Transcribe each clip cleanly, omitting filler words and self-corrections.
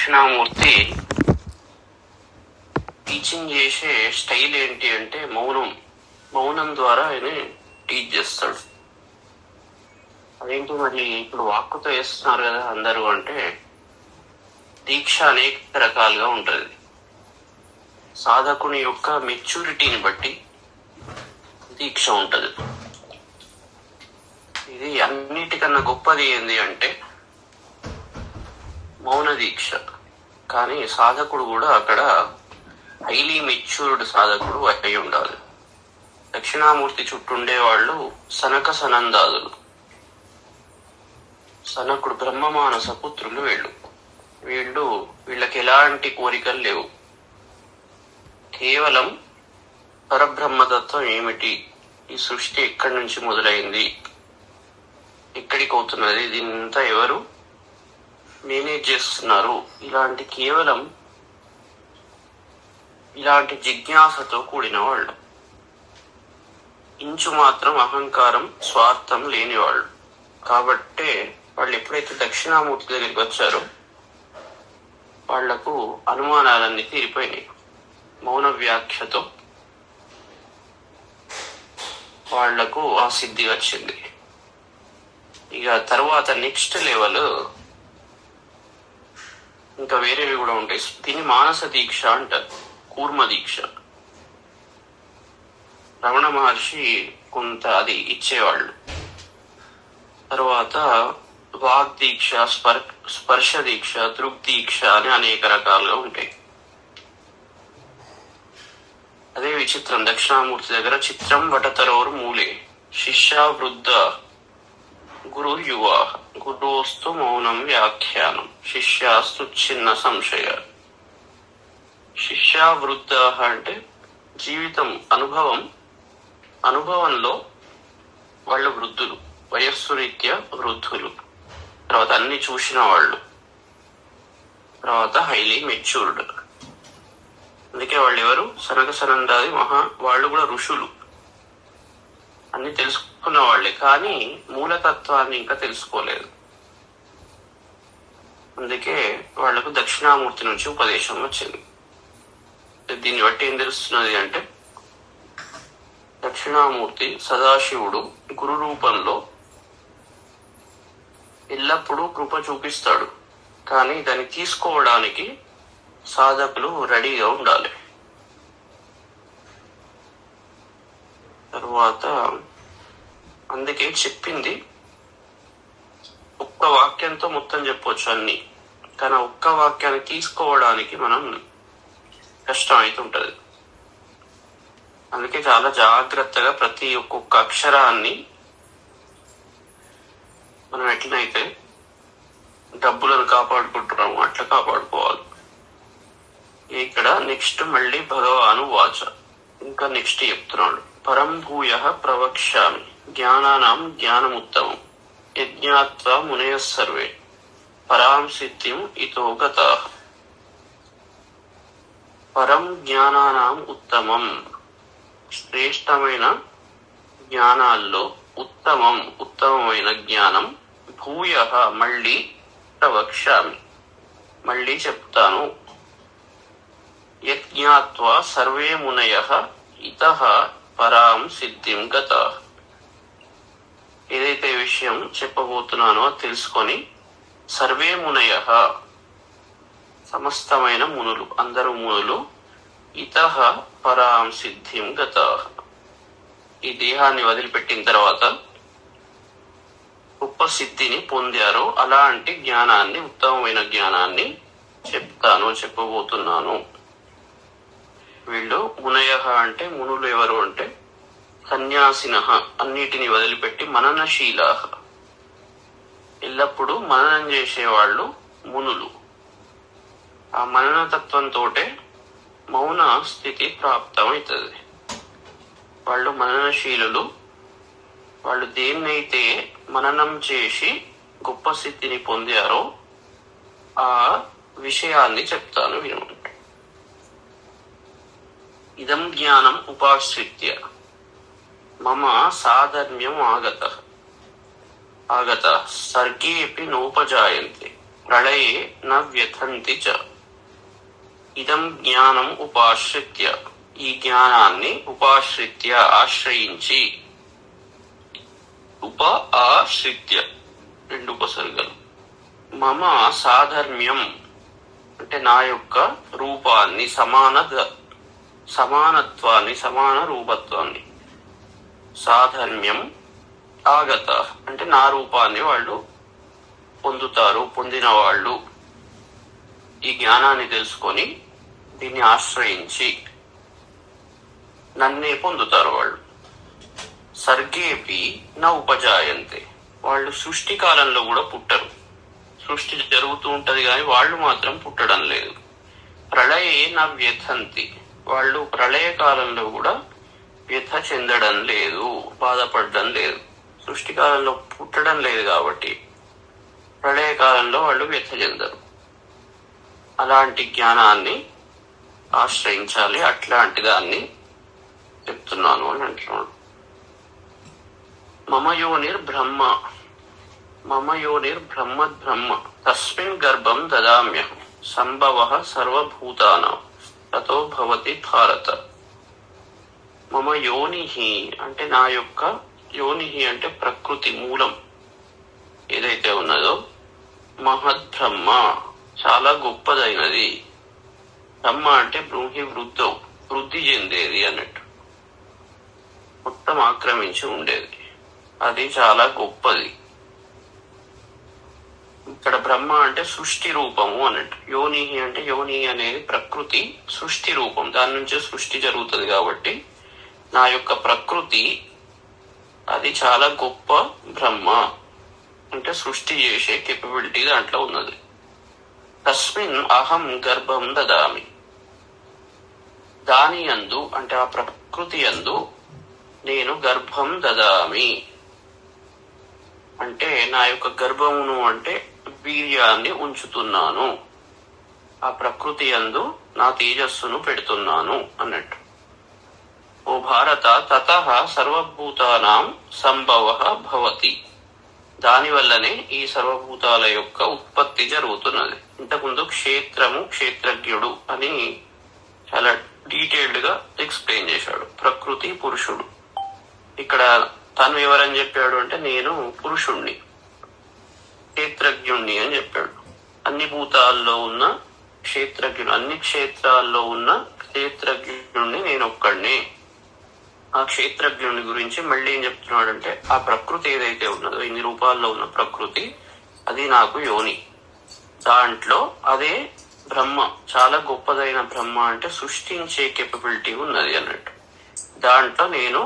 Dakshinamurthy teaching చేసే style ఏంటి అంటే మౌనం ద్వారా ఆయన టీచ్ చేస్తాడు. అదేంటి మరి ఇప్పుడు వాక్కుతో వేస్తున్నారు కదా అందరూ అంటే, దీక్ష అనేక రకాలుగా ఉంటుంది. సాధకుని యొక్క మెచ్యూరిటీని బట్టి దీక్ష ఉంటుంది. ఇది అన్నిటికన్నా గొప్పది ఏంది అంటే మౌన దీక్ష. కానీ సాధకుడు కూడా అక్కడ హైలీ మెచ్యూర్డ్ సాధకుడు అయి ఉండాలి. దక్షిణామూర్తి చుట్టూ ఉండేవాళ్ళు సనక సనందాదులు. సనకుడు బ్రహ్మమానస పుత్రులు. వీళ్ళకి ఎలాంటి కోరికలు లేవు. కేవలం పరబ్రహ్మతత్వం ఏమిటి, ఈ సృష్టి ఎక్కడి నుంచి మొదలైంది, ఎక్కడికి అవుతున్నది, దీనంతా ఎవరు మేనేజ్ చేస్తున్నారు, ఇలాంటి జిజ్ఞాసతో కూడిన వాళ్ళు. ఇంచు మాత్రం అహంకారం స్వార్థం లేని వాళ్ళు. కాబట్టే వాళ్ళు ఎప్పుడైతే దక్షిణామూర్తి దగ్గరికి వచ్చారో వాళ్లకు అనుమానాలన్నీ తీరిపోయినాయి. మౌన వ్యాఖ్యతో వాళ్లకు ఆ సిద్ధి వచ్చింది. ఇక తర్వాత నెక్స్ట్ లెవెల్ ఇంకా వేరేవి కూడా ఉంటాయి. దీన్ని మానస దీక్ష అంటారు, కూర్మ దీక్ష. రమణ మహర్షి కొంత అది ఇచ్చేవాళ్ళు. తర్వాత వాగ్దీక్ష, స్పర్శ దీక్ష, దృగ్దీక్ష అని అనేక రకాలుగా ఉంటాయి. అదే విచిత్రం, దక్షిణామూర్తి దగ్గర చిత్రం వటతరోరు మూలే శిష్య వృద్ధ గురు యువ గురోస్తు మౌనం వ్యాఖ్యానం శిష్యాస్తు చిన్న సంశయ. శిష్య వృద్ధ అంటే జీవితం అనుభవంలో వాళ్ళు వృద్ధులు, వయస్సు రీత్యా వృద్ధులు. తర్వాత అన్ని చూసిన వాళ్ళు, తర్వాత హైలీ మెచ్యూర్డ్. అందుకే వాళ్ళు ఎవరు, సనక సనందాది వాళ్ళు కూడా ఋషులు, అన్ని తెలుసుకున్న వాళ్ళే. కానీ మూలతత్వాన్ని ఇంకా తెలుసుకోలేదు. అందుకే వాళ్లకు దక్షిణామూర్తి నుంచి ఉపదేశం వచ్చింది. దీన్ని బట్టి ఏం తెలుస్తున్నది అంటే, దక్షిణామూర్తి సదాశివుడు గురు రూపంలో ఎల్లప్పుడూ కృప చూపిస్తాడు. కానీ దాన్ని తీసుకోవడానికి సాధకులు రెడీగా ఉండాలి. తర్వాత అందుకే చెప్పింది ఒక్క వాక్యంతో మొత్తం చెప్పొచ్చు అన్ని, కానీ ఒక్క వాక్యాన్ని తీసుకోవడానికి మనం కష్టం అవుతుంటది. అందుకే చాలా జాగ్రత్తగా ప్రతి ఒక్కొక్క అక్షరాన్ని మనం ఎట్లనైతే డబ్బులను కాపాడుకుంటున్నాము అట్లా కాపాడుకోవాలి. ఇక్కడ నెక్స్ట్ మళ్ళీ భగవాను వాచ ఇంకా నెక్స్ట్ చెప్తున్నాడు. పరం భూయ ప్రవక్ష్యామి జ్ఞానానాం జ్ఞానముత్తమం యజ్ఞాత్వా మునయ సర్వే పరాం సిద్ధిం ఇతో గతాః. పరం జ్ఞానానాం ఉత్తమం, శ్రేష్టమైన జ్ఞానాల్లో ఉత్తమమైన జ్ఞానం. భూయ మళ్ళీ ప్రవక్ష్యామి మళ్ళీ చెప్తాను. యజ్ఞాత్వా సర్వే మునయః ఇతః పరాం సిద్ధిం గతాః. ఏదైతే విషయం చెప్పబోతున్నానో తెలుసుకొని సర్వే మునయః సమస్తమైన మునులు, అందరూ మునులు, ఇతః పరాం సిద్ధిం గతాః ఈ దేహాన్ని వదిలిపెట్టిన తర్వాత గొప్ప సిద్ధిని పొందారో అలాంటి జ్ఞానాన్ని, ఉత్తమమైన జ్ఞానాన్ని చెప్పబోతున్నాను. వీళ్ళు మునయ అంటే మునులు ఎవరు అంటే సన్యాసిన, అన్నిటిని వదిలిపెట్టి మననశీల, ఎల్లప్పుడూ మననం చేసేవాళ్ళు మునులు. ఆ మననతత్వంతో మౌన స్థితి ప్రాప్తమవుతుంది. వాళ్ళు మననశీలులు. వాళ్ళు దేన్నైతే మననం చేసి గొప్ప స్థితిని పొందారో ఆ విషయాన్ని చెప్తాను విను. ఇదం జ్ఞానం ఉపాశ్రిత్య మమ సాధర్మ్యం ఆగత సర్గేపి నోపజాయంతే ప్రళయే న వ్యథంతి చ. ఇదం జ్ఞానం ఉపాశ్రిత్య, ఈ జ్ఞానాన్ని ఉపాశ్రిత్య ఆశ్రయించి, ఆశ్రిత్య రెండు ఉపసర్గలు, మమ సాధర్మ్యం అంటే నా యొక్క రూపాన్ని, సమానత్వాన్ని, సమాన రూపత్వాన్ని, సాధర్మ్యం ఆగత అంటే నా రూపాన్ని వాళ్ళు పొందుతారు, పొందిన వాళ్ళు ఈ జ్ఞానాన్ని తెలుసుకొని దీన్ని ఆశ్రయించి నన్నే పొందుతారు వాళ్ళు. సర్గేపి న ఉపజాయంతే, వాళ్ళు సృష్టి కాలంలో కూడా పుట్టరు, సృష్టి జరుగుతూ ఉంటది కానీ వాళ్ళు మాత్రం పుట్టడం లేదు. ప్రళయే న వ్యథంతి, వాళ్ళు ప్రళయ కాలంలో కూడా వ్యథ చెందడం లేదు, బాధపడడం లేదు. సృష్టి కాలంలో పుట్టడం లేదు కాబట్టి ప్రళయ కాలంలో వాళ్ళు వ్యథ చెందరు. అలాంటి జ్ఞానాన్ని ఆశ్రయించాలి, అట్లాంటి దాన్ని చెప్తున్నాను అని అంటున్నాడు. మమ యోనిర్బ్రహ్మ, మమ యోనిర్బ్రహ్మద్బ్రహ్మ తస్మిన్ గర్భం దదామ్యహం సంభవః సర్వభూతానాం తతో భవతి భారత. మమ యోనిహి అంటే నా యొక్క, యోనిహి అంటే ప్రకృతి మూలం ఏదైతే ఉన్నదో, మహద్బ్రహ్మ చాలా గొప్పదైనది, బ్రహ్మ అంటే బ్రూహి వృద్ధం వృద్ధి చెందేది అన్నట్టు, మొత్తం ఆక్రమించి ఉండేది, అది చాలా గొప్పది. ఇక్కడ బ్రహ్మ అంటే సృష్టి రూపము అన్నట్టు, యోనిహి అంటే యోని అనేది ప్రకృతి సృష్టి రూపం, దాని నుంచే సృష్టి జరుగుతుంది కాబట్టి నా యొక్క ప్రకృతి అది చాలా గొప్ప బ్రహ్మ అంటే సృష్టి చేసే కేపబిలిటీ దాంట్లో ఉన్నది. తస్మిన్ అహం గర్భం దదామి, దాని యందు అంటే ఆ ప్రకృతి యందు నేను గర్భం దదామి అంటే నా యొక్క గర్భమును అంటే వీర్యాన్ని ఉంచుతున్నాను, ఆ ప్రకృతి యందు నా తేజస్సును పెడుతున్నాను అన్నట్టు. ఓ భారత తతః సర్వభూతానాం సంభవః భవతి, దాని వల్లనే ఈ సర్వభూతాల యొక్క ఉత్పత్తి జరుగుతున్నది. ఇంతకుముందు క్షేత్రము, క్షేత్రజ్ఞుడు అని చాలా డీటెయిల్డ్ గా ఎక్స్ప్లెయిన్ చేశాడు. ప్రకృతి, పురుషుడు. ఇక్కడ తను ఎవరని చెప్పాడు అంటే నేను పురుషుణ్ణి, క్షేత్రజ్ఞుణ్ణి అని చెప్పాడు. అన్ని భూతాల్లో ఉన్న క్షేత్రజ్ఞుడు, అన్ని క్షేత్రాల్లో ఉన్న క్షేత్రజ్ఞుణ్ణి నేను ఒక్కడిని. ఆ క్షేత్రజ్ఞుని గురించి మళ్ళీ ఏం చెప్తున్నాడంటే ఆ ప్రకృతి ఏదైతే ఉన్నదో, ఇన్ని రూపాల్లో ఉన్న ప్రకృతి, అది నాకు యోని. దాంట్లో అదే బ్రహ్మ, చాలా గొప్పదైన బ్రహ్మ అంటే సృష్టించే కేపబిలిటీ ఉన్నది అన్నట్టు. దాంట్లో నేను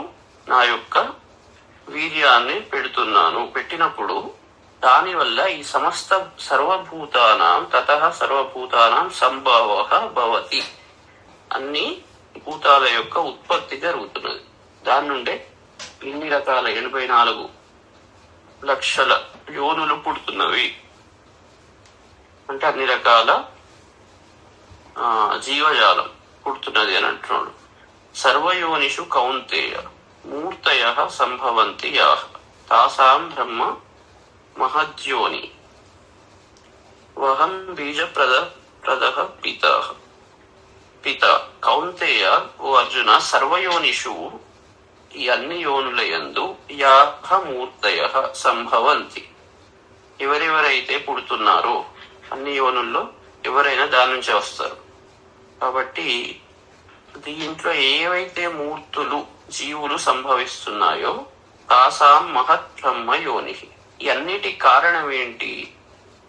నా యొక్క వీర్యాన్ని పెడుతున్నాను. పెట్టినప్పుడు దాని వల్ల ఈ సమస్త సర్వభూతానాం తతః సర్వభూతానాం సంభవః భవతి, అన్ని భూతాల యొక్క ఉత్పత్తి జరుగుతున్నది. దాని నుండే ఇన్ని రకాల 84 లక్షల యోనులు పుడుతున్నవి అంటే అన్ని రకాల జీవజాలం పుడుతున్నది అని అంటున్నాడు. సర్వయోనిషు కౌంతేయ మూర్తయః సంభవంతి యాః తాసాం బ్రహ్మ మహద్యోని వహం బీజప్రదః పిత. కౌంతేయ ఓ అర్జున, సర్వయోనిషు ఈ అన్ని యోనుల యందు యాః మూర్తయః సంభవంతి, ఎవరెవరైతే పుడుతున్నారో అన్ని యోనుల్లో ఎవరైనా దాని నుంచే వస్తారు. కాబట్టి దీంట్లో ఏవైతే మూర్తులు జీవులు సంభవిస్తున్నాయో తాసాం మహత్ బ్రహ్మ యోని, ఈ అన్నిటి కారణం ఏంటి?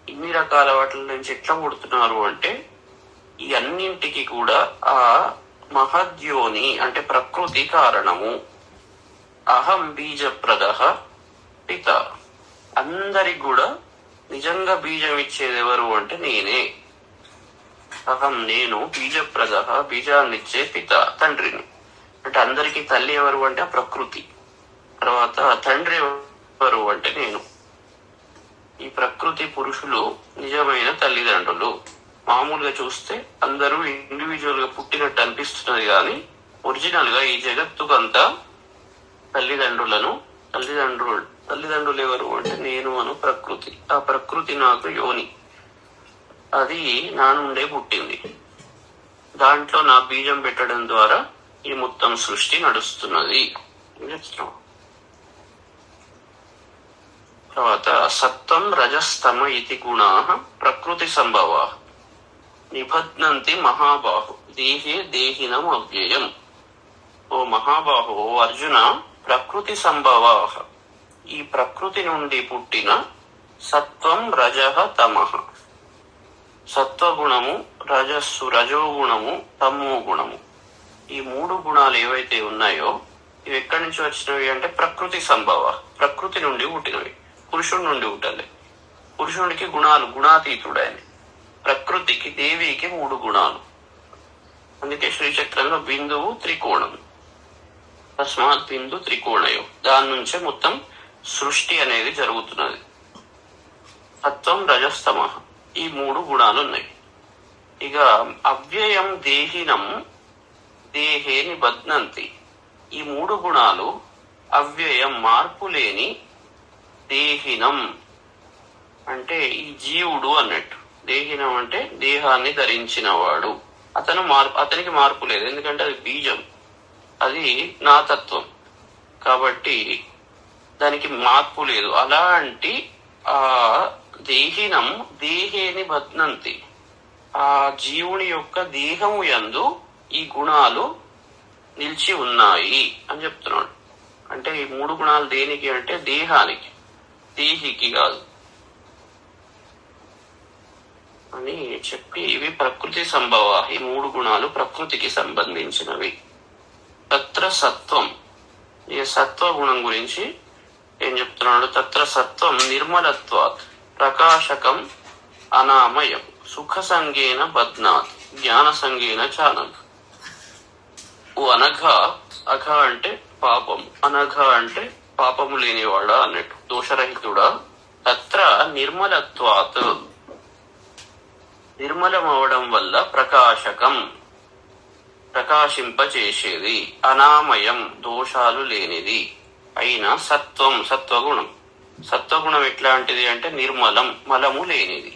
ఇన్ని రకాల వాటి నుంచి ఎట్లా పుడుతున్నారు అంటే ఈ అన్నింటికి కూడా ఆ మహద్యోని అంటే ప్రకృతి కారణము. అహం బీజప్రదః పిత, అందరికి కూడా నిజంగా బీజం ఇచ్చేది ఎవరు అంటే నేనే. అహం నేను బీజప్రదః బీజాన్నిచ్చే పిత, తండ్రిని. అంటే అందరికి తల్లి ఎవరు అంటే ఆ ప్రకృతి, తర్వాత తండ్రి ఎవరు అంటే నేను. ఈ ప్రకృతి పురుషులు నిజమైన తల్లిదండ్రులు. మామూలుగా చూస్తే అందరూ ఇండివిజువల్ గా పుట్టినట్టు అనిపిస్తున్నది కానీ ఒరిజినల్ గా ఈ జగత్తుకంతా తల్లిదండ్రులు ఎవరు అంటే నేను అను ప్రకృతి. ఆ ప్రకృతి నాకు యోని. అది నా నుండే పుట్టింది. దాంట్లో నా బీజం పెట్టడం ద్వారా ఈ మొత్తం సృష్టి నడుస్తున్నది. తర్వాత సత్వం రజస్తమ ఇతి గుణా ప్రకృతి సంభవ నిబధ్నంతి మహాబాహు దేహే దేహినం అవ్యయం. ఓ మహాబాహు, ఓ అర్జున, ప్రకృతి సంభవ, ఈ ప్రకృతి నుండి పుట్టిన సత్వం రజః తమః, సత్వగుణము, రజస్సు రజోగుణము, తమో గుణము, ఈ మూడు గుణాలు ఏవైతే ఉన్నాయో ఇవి ఎక్కడి నుంచి వచ్చినవి అంటే ప్రకృతి సంభవ, ప్రకృతి నుండి పుట్టినవి. పురుషుడి నుండి పుట్టాలి. పురుషుడికి గుణాలు, గుణాతీతుడు ఆయన. ప్రకృతికి, దేవికి మూడు గుణాలు. అందుకే శ్రీచక్రంలో బిందువు త్రికోణం, తస్మాత్ బిందు త్రికోణయో, దాని నుంచే మొత్తం సృష్టి అనేది జరుగుతున్నది. సత్వం రజస్తమ, ఈ మూడు గుణాలు ఉన్నాయి. ఇక అవ్యయం దేహినం దేహే నిబధ్నంతి, ఈ మూడు గుణాలు అవ్యయం, మార్పు లేని, దేహినం అంటే ఈ జీవుడు అన్నట్టు. దేహినం అంటే దేహాన్ని ధరించిన వాడు. అతనికి మార్పు లేదు, ఎందుకంటే అది బీజం, అది నా తత్వం కాబట్టి దానికి మార్పు లేదు. అలాంటి ఆ దేహినం దేహేని బధ్నంతి, ఆ జీవుని యొక్క దేహము యందు ఈ గుణాలు నిలిచి ఉన్నాయి అని చెప్తున్నాడు. అంటే ఈ మూడు గుణాలు దేనికి అంటే దేహానికి, దేహికి కాదు అని చెప్పి, ఇవి ప్రకృతి సంభవ, ఈ మూడు గుణాలు ప్రకృతికి సంబంధించినవి. తత్ర సత్వం, ఈ సత్వ గుణం గురించి ఏం చెప్తున్నాడు? తత్ర సత్వం నిర్మలత్వాత్ ప్రకాశకం అనామయం సుఖ సంగేన బధ్నాత్ జ్ఞాన సంగేన చానం. ఓ అనఘ, అఘ అంటే పాపం, అనఘ అంటే పాపము లేనివాడా అన్నట్టు, దోషరహితుడా. తత్ర నిర్మలత్వాత్, నిర్మలమవడం వల్ల ప్రకాశకం, ప్రకాశింపచేసేది, అనామయం దోషాలు లేనిది అయిన సత్వం, సత్వగుణం. సత్వగుణం ఎట్లాంటిది అంటే నిర్మలం, మలము లేనిది.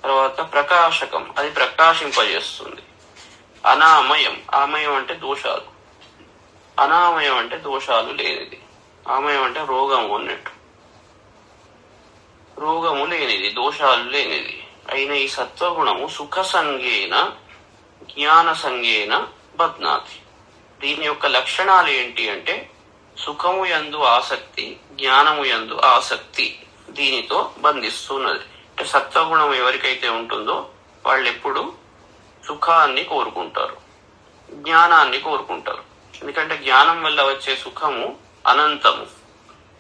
తర్వాత ప్రకాశకం, అది ప్రకాశింపజేస్తుంది. అనామయం, ఆమయం అంటే దోషాలు, అనామయం అంటే దోషాలు లేనిది. ఆమయం అంటే రోగము అన్నట్టు, రోగము లేనిది, దోషాలు లేనిది అయిన ఈ సత్వగుణము సుఖ సంగేన జ్ఞాన సంగేన బధ్నాతి. దీని యొక్క లక్షణాలు ఏంటి అంటే సుఖము యందు ఆసక్తి, జ్ఞానము యందు ఆసక్తి, దీనితో బంధిస్తున్నది. అంటే సత్వగుణం ఎవరికైతే ఉంటుందో వాళ్ళు ఎప్పుడు సుఖాన్ని కోరుకుంటారు, జ్ఞానాన్ని కోరుకుంటారు. ఎందుకంటే జ్ఞానం వల్ల వచ్చే సుఖము అనంతము,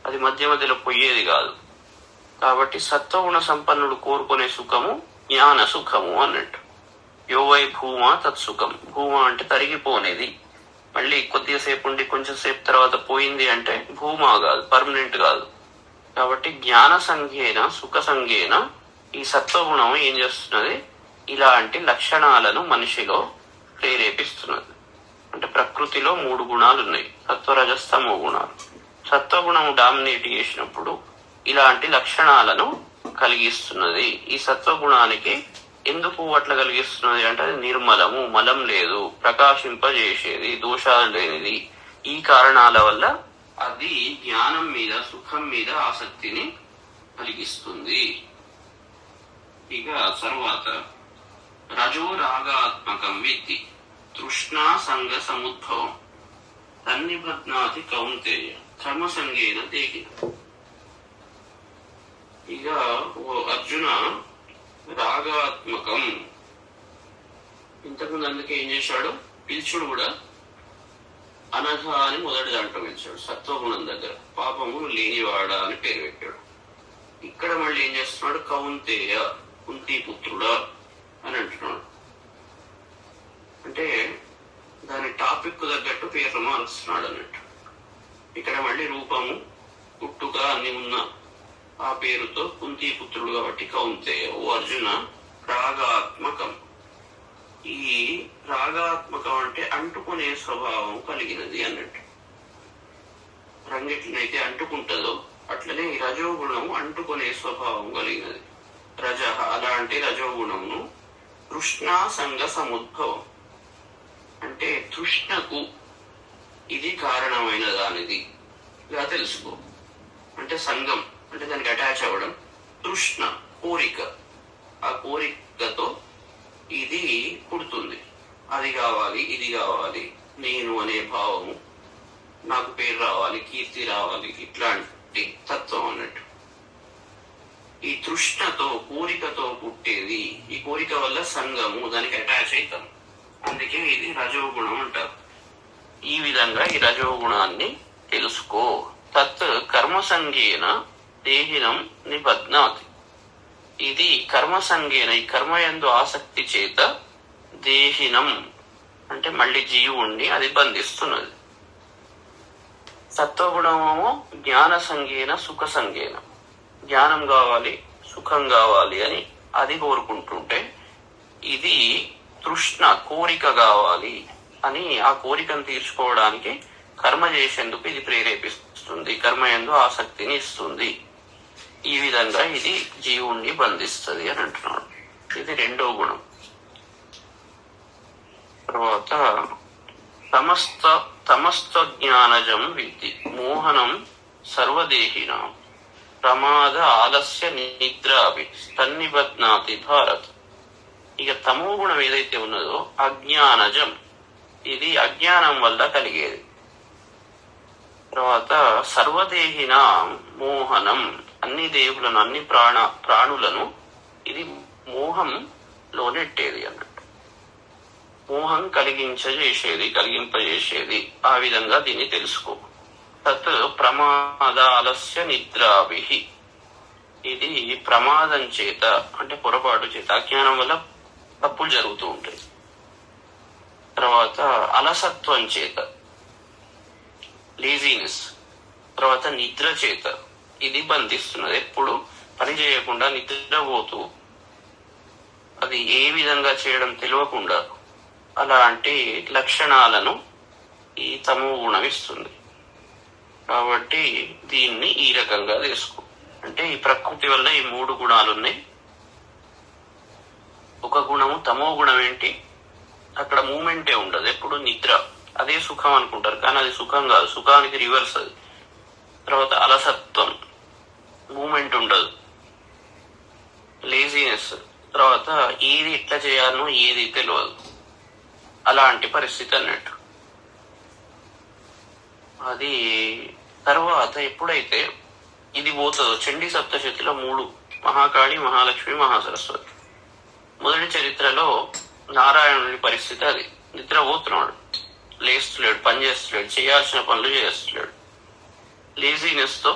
అది మధ్య మధ్యలో పోయేది కాదు. కాబట్టి సత్వగుణ సంపన్నుడు కోరుకునే సుఖము జ్ఞాన సుఖము అన్నట్టు. యోవై భూమా తత్సుఖం, భూమా అంటే తరిగిపోనేది, మళ్ళీ కొద్దిసేపు ఉండి కొంచెం సేపు తర్వాత పోయింది అంటే భూమా కాదు, పర్మనెంట్ కాదు. కాబట్టి జ్ఞాన సంఘేన సుఖ సంఘేన ఈ సత్వగుణం ఏం చేస్తున్నది? ఇలాంటి లక్షణాలను మనిషిలో ప్రేరేపిస్తున్నది. అంటే ప్రకృతిలో మూడు గుణాలు ఉన్నాయి, సత్వరజస్తమో గుణాలు. సత్వగుణము డామినేట్ చేసినప్పుడు ఇలాంటి లక్షణాలను కలిగిస్తున్నది. ఈ సత్వగుణానికి ఎందుకు అట్లా కలిగిస్తున్నది అంటే అది నిర్మలము, మలం లేదు, ప్రకాశింపజేసేది, దోషాలు లేనిది. ఈ కారణాల వల్ల అది జ్ఞానం మీద, సుఖం మీద ఆసక్తిని కలిగిస్తుంది. ఇక తర్వాత రజో రాగాత్మకం విత్తి తృష్ణా సంగ సముద్భవం తన్నిబధ్నాతి కౌంతేయ కర్మ సంగేన దేహి. ఇక ఓ అర్జున, రాగాత్మకం, ఇంతకుముందు అందుకే ఏం చేశాడు? పిలుచుడు కూడా అనఘ అని మొదటి దాంట్లో పిలిచాడు. సత్వగుణం దగ్గర పాపము లేనివాడా అని పేరు పెట్టాడు. ఇక్కడ మళ్ళీ ఏం చేస్తున్నాడు? కౌంతేయ, కుంతి పుత్రుడా అని అంటున్నాడు. అంటే దాని టాపిక్ తగ్గట్టు పేర్లు మారుస్తున్నాడు అన్నట్టు. ఇక్కడ మళ్ళీ రూపము, పుట్టుక అన్ని ఉన్న ఆ పేరుతో కుంతి పుత్రుడు కాబట్టి కౌంతేయ. ఓ అర్జున, రాగాత్మకం, ఈ రాగాత్మకం అంటే అంటుకునే స్వభావం కలిగినది అన్నట్టు. రంగెట్లనైతే అంటుకుంటుందో అట్లనే ఈ రజోగుణము అంటుకునే స్వభావం కలిగినది. రజ అలాంటి రజోగుణమును తృష్ణా సంగ సముద్భవం అంటే తృష్ణకు ఇది కారణమైన దానిది ఇలా తెలుసుకో. అంటే సంగం అంటే దానికి అటాచ్ అవ్వడం, తృష్ణ కోరిక, ఆ కోరికతో ఇది పుడుతుంది. అది కావాలి, ఇది కావాలి, నేను అనే భావము, నాకు పేరు రావాలి, కీర్తి రావాలి, ఇట్లాంటి తత్వం అన్నట్టు. ఈ తృష్ణతో కోరికతో పుట్టేది. ఈ కోరిక వల్ల సంగము, దానికి అటాచ్ అవుతాం. అందుకే ఇది రజోగుణం అంటారు. ఈ విధంగా ఈ రజోగుణాన్ని తెలుసుకో. తత్ కర్మసంగేన దేహినం నిబధ్నాతి. ఇది కర్మసంగేన, ఈ కర్మయందు ఆసక్తి చేత దేహినం అంటే మళ్ళీ జీవుణ్ణి అది బంధిస్తున్నది. సత్వగుణమేమో జ్ఞాన సంగేన సుఖ సంగేన, జ్ఞానం కావాలి, సుఖం కావాలి అని అది కోరుకుంటుంటే, ఇది తృష్ణ కోరిక కావాలి అని ఆ కోరికను తీర్చుకోవడానికి కర్మ చేసేందుకు ఇది ప్రేరేపిస్తుంది, కర్మయందు ఆసక్తిని ఇస్తుంది. ఈ విధంగా ఇది జీవుణ్ణి బంధిస్తుంది అని అంటున్నాడు. ఇది రెండో గుణం. తర్వాత తమస్త జ్ఞానజం విద్ధి మోహనం సర్వదేహినా ప్రమాద ఆలస్య నిద్రాభి తన్నిబధ్నాతి భారత్. ఇక తమో గుణం ఏదైతే ఉన్నదో అజ్ఞానజం, ఇది అజ్ఞానం వల్ల కలిగేది. తర్వాత సర్వదేహిన మోహనం, అన్ని దేవులను అన్ని ప్రాణులను ఇది మోహంలో నెట్టేది అన్నట్టు. మోహం కలిగింపజేసేది. ఆ విధంగా దీన్ని తెలుసుకో. తత్ ప్రమాద ఆలస్య నిద్రాభి, ఇది ప్రమాదం చేత అంటే పొరపాటు చేత, అజ్ఞానం వల్ల తప్పులు జరుగుతూ ఉంటాయి. తర్వాత అలసత్వం చేత లేజీనెస్, తర్వాత నిద్ర చేత ఇది బంధిస్తున్నది. ఎప్పుడు పని చేయకుండా నిద్రపోతూ అది ఏ విధంగా చేయడం తెలియకుండా అలాంటి లక్షణాలను ఈ తమో గుణం ఇస్తుంది. కాబట్టి దీన్ని ఈ రకంగా తెలుసుకో. అంటే ఈ ప్రకృతి వల్ల ఈ మూడు గుణాలు ఉన్నాయి. ఒక గుణము తమో గుణం ఏంటి, అక్కడ మూమెంటే ఉండదు, ఎప్పుడు నిద్ర, అదే సుఖం అనుకుంటారు కానీ అది సుఖం కాదు, సుఖానికి రివర్స్ అది. తర్వాత అలసత్వం, మూమెంట్ ఉండదు, లేజీనెస్, తర్వాత ఏది ఎట్లా చేయాలనో ఏది తెలియదు, అలాంటి పరిస్థితి అన్నట్టు. అది తర్వాత ఎప్పుడైతే ఇది పోతుందో, చండీ సప్తశతిలో 3 మహాకాళి, మహాలక్ష్మి, మహాసరస్వతి. మొదటి చరిత్రలో నారాయణుడి పరిస్థితి అది. నిద్రపోతున్నాడు, లేస్తలేడు, పని చేస్తలేడు, చేయాల్సిన పనులు చేస్తలేడు. లేజీనెస్ తో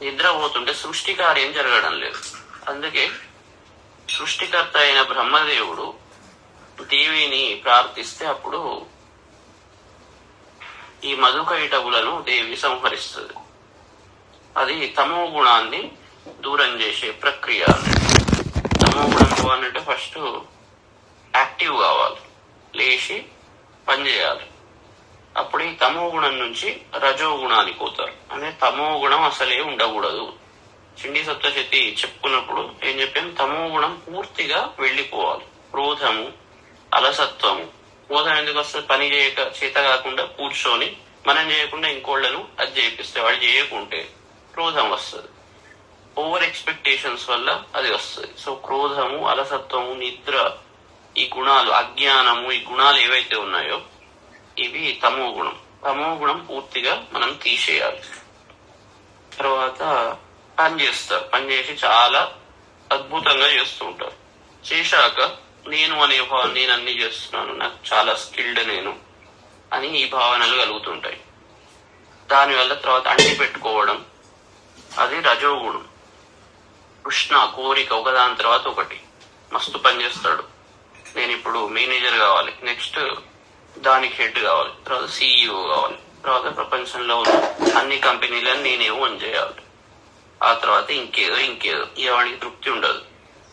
నిద్రపోతుంటే సృష్టి కార్యం జరగడం లేదు. అందుకే సృష్టికర్త అయిన బ్రహ్మదేవుడు దేవిని ప్రార్థిస్తే అప్పుడు ఈ మధుకైటవులను దేవి సంహరిస్తుంది. అది తమో గుణాన్ని దూరం చేసే ప్రక్రియ. తమో గుణం కావాలంటే ఫస్ట్ యాక్టివ్ కావాలి, లేచి పని చేయాలి. అప్పుడు ఈ తమో గుణం నుంచి రజో గుణానికి పోతారు. అంటే తమో గుణం అసలే ఉండకూడదు. చండీ సప్తశతి చెప్పుకున్నప్పుడు ఏం చెప్పాను, తమో గుణం పూర్తిగా వెళ్లిపోవాలి. క్రోధము, అలసత్వము. క్రోధం ఎందుకు వస్తుంది, పని చేయక చేత కాకుండా కూర్చొని మనం చేయకుండా ఇంకోళ్లను అది చేపిస్తే, వాడు చేయకుంటే క్రోధం వస్తుంది. ఓవర్ ఎక్స్పెక్టేషన్స్ వల్ల అది వస్తుంది. సో క్రోధము, అలసత్వము, నిద్ర, ఈ గుణాలు, అజ్ఞానము, ఈ గుణాలు ఏవైతే ఉన్నాయో ఇవి తమో గుణం. తమో గుణం పూర్తిగా మనం తీసేయాలి. తర్వాత పనిచేస్తారు, పనిచేసి చాలా అద్భుతంగా చేస్తూ ఉంటారు. చేశాక నేను అనే భావన, నేను అన్ని చేస్తున్నాను, నాకు చాలా స్కిల్డ్ నేను అని ఈ భావనలు కలుగుతుంటాయి. దానివల్ల తర్వాత అంటి పెట్టుకోవడం, అది రజోగుణం. కృష్ణ కోరిక, ఒకదాని తర్వాత ఒకటి మస్తు పని చేస్తాడు. నేను ఇప్పుడు మేనేజర్ కావాలి, నెక్స్ట్ దానికి హెడ్ కావాలి, తర్వాత సిఇఓ కావాలి, తర్వాత ప్రపంచంలో ఉన్న అన్ని కంపెనీలను నేనే ఓన్ చేయాలి, ఆ తర్వాత ఇంకేదో ఇక వాడికి తృప్తి ఉండదు.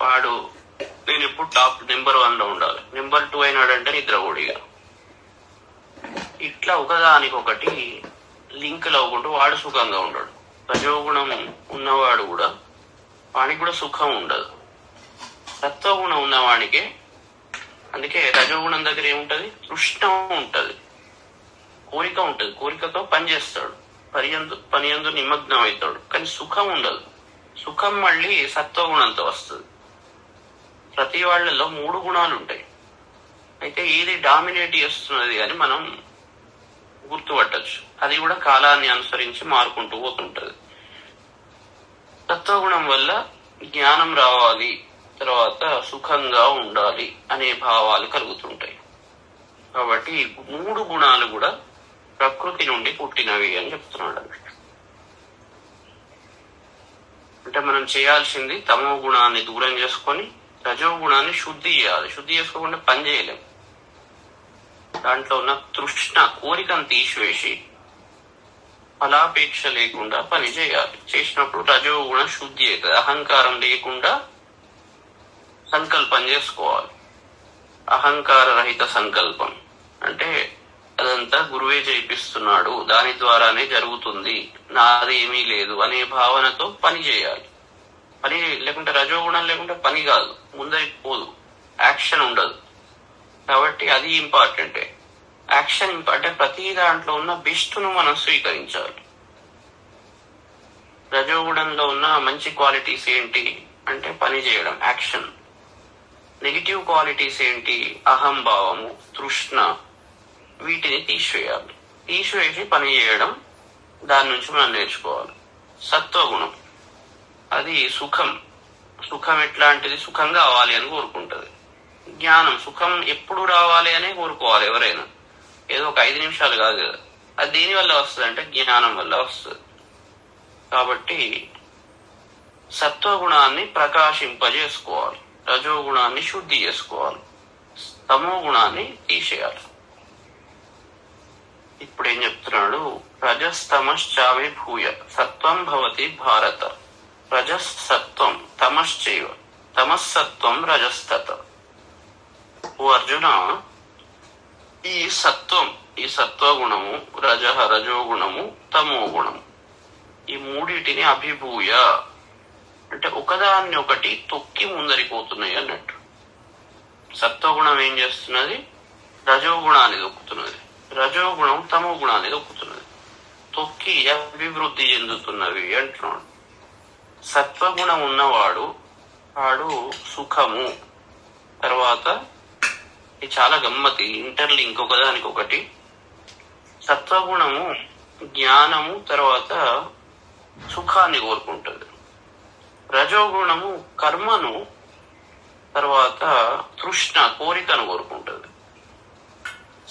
వాడు నేను ఇప్పుడు టాప్ నెంబర్ 1 లో ఉండాలి, నెంబర్ 2 అయినాడంటే నిద్రపోడిగా. ఇట్లా ఒకదానికొకటి లింక్ అవ్వకుండా వాడు సుఖంగా ఉండడు. రజోగుణం ఉన్నవాడు కూడా వానికి కూడా సుఖం ఉండదు. సత్వగుణం ఉన్నవాడికి, అందుకే రజోగుణం దగ్గర ఏముంటది, తృష్ణ ఉంటది, కోరిక ఉంటది, కోరికతో పనిచేస్తాడు, పని యందు నిమగ్నం అవుతాడు. కానీ సుఖం ఉండదు. సుఖం మళ్ళీ సత్వగుణంతో వస్తుంది. ప్రతి వాళ్ళలో 3 గుణాలు ఉంటాయి. అయితే ఏది డామినేట్ చేస్తున్నది అని మనం గుర్తుపట్టచ్చు. అది కూడా కాలాన్ని అనుసరించి మారుకుంటూ పోతుంటది. సత్వగుణం వల్ల జ్ఞానం రావాలి, తర్వాత సుఖంగా ఉండాలి అనే భావాలు కలుగుతుంటాయి. కాబట్టి 3 గుణాలు కూడా ప్రకృతి నుండి పుట్టినవి అని చెప్తున్నాడు. అంటే మనం చేయాల్సింది తమో గుణాన్ని దూరం చేసుకొని రజో గుణాన్ని శుద్ధి చేయాలి. శుద్ధి చేసుకోకుండా పని చేయలేం. దాంట్లో ఉన్న తృష్ణ, కోరికను తీసివేసి ఫలాపేక్ష లేకుండా పని చేయాలి. చేసినప్పుడు రజో గుణ శుద్ధి అవుతుంది. అహంకారం లేకుండా సంకల్పం చేసుకోవాలి. అహంకార రహిత సంకల్పం అంటే అదంతా గురువే చేయిస్తున్నాడు, దాని ద్వారానే జరుగుతుంది, నాది ఏమీ లేదు అనే భావనతో పని చేయాలి. పని లేకుంటే రజోగుణం లేకుంటే పని కాదు, ముందరికి పోదు, యాక్షన్ ఉండదు. కాబట్టి అది ఇంపార్టెంటే. యాక్షన్ అంటే ప్రతి దాంట్లో ఉన్న బెస్ట్ను మనం స్వీకరించాలి. రజోగుణంలో ఉన్న మంచి క్వాలిటీస్ ఏంటి అంటే పని చేయడం, యాక్షన్. నెగిటివ్ క్వాలిటీస్ ఏంటి, అహంభావము, తృష్ణ, వీటిని తీసివేయాలి. తీసివేసి పని చేయడం, దాని నుంచి మనం నేర్చుకోవాలి. సత్వగుణం అది సుఖం. సుఖం ఎట్లాంటిది, సుఖం కావాలి అని కోరుకుంటది. జ్ఞానం, సుఖం ఎప్పుడు రావాలి అనే కోరుకోవాలి ఎవరైనా. ఏదో ఒక 5 నిమిషాలు కాదు కదా. అది దేని వల్ల వస్తుంది అంటే జ్ఞానం వల్ల వస్తుంది. కాబట్టి సత్వగుణాన్ని ప్రకాశింపజేసుకోవాలి, రజోగుణాన్ని శుద్ధి చేసుకోవాలి, తమో గుణాన్ని తీసేయాలి. ఇప్పుడు ఏం చెప్తున్నాడు, రజస్తమశ్చావి భూయ సత్వం భవతి భారత, రజసత్వం తమశ్చైవ తమస్సత్వం రజస్తత. ఓ అర్జున, ఈ సత్వం, ఈ సత్వగుణము, రజోగుణము, తమో గుణము, ఈ మూడిటిని అభిభూయ అంటే ఒకదాన్ని ఒకటి తొక్కి ముందరిపోతున్నాయి అన్నట్టు. సత్వగుణం ఏం చేస్తున్నది, రజోగుణాన్ని తొక్కుతున్నది, రజోగుణం తమో గుణాన్ని తొక్కుతున్నది, తొక్కి అభివృద్ధి చెందుతున్నవి అంటున్నాడు. సత్వగుణం ఉన్నవాడు వాడు సుఖము, తర్వాత ఇది చాలా గమ్మతి, ఇంటర్లింక్ ఒకదానికొకటి. సత్వగుణము జ్ఞానము, తర్వాత సుఖాన్ని కోరుకుంటుంది. రజోగుణము కర్మను, తర్వాత తృష్ణ, కోరికను కోరుకుంటుంది.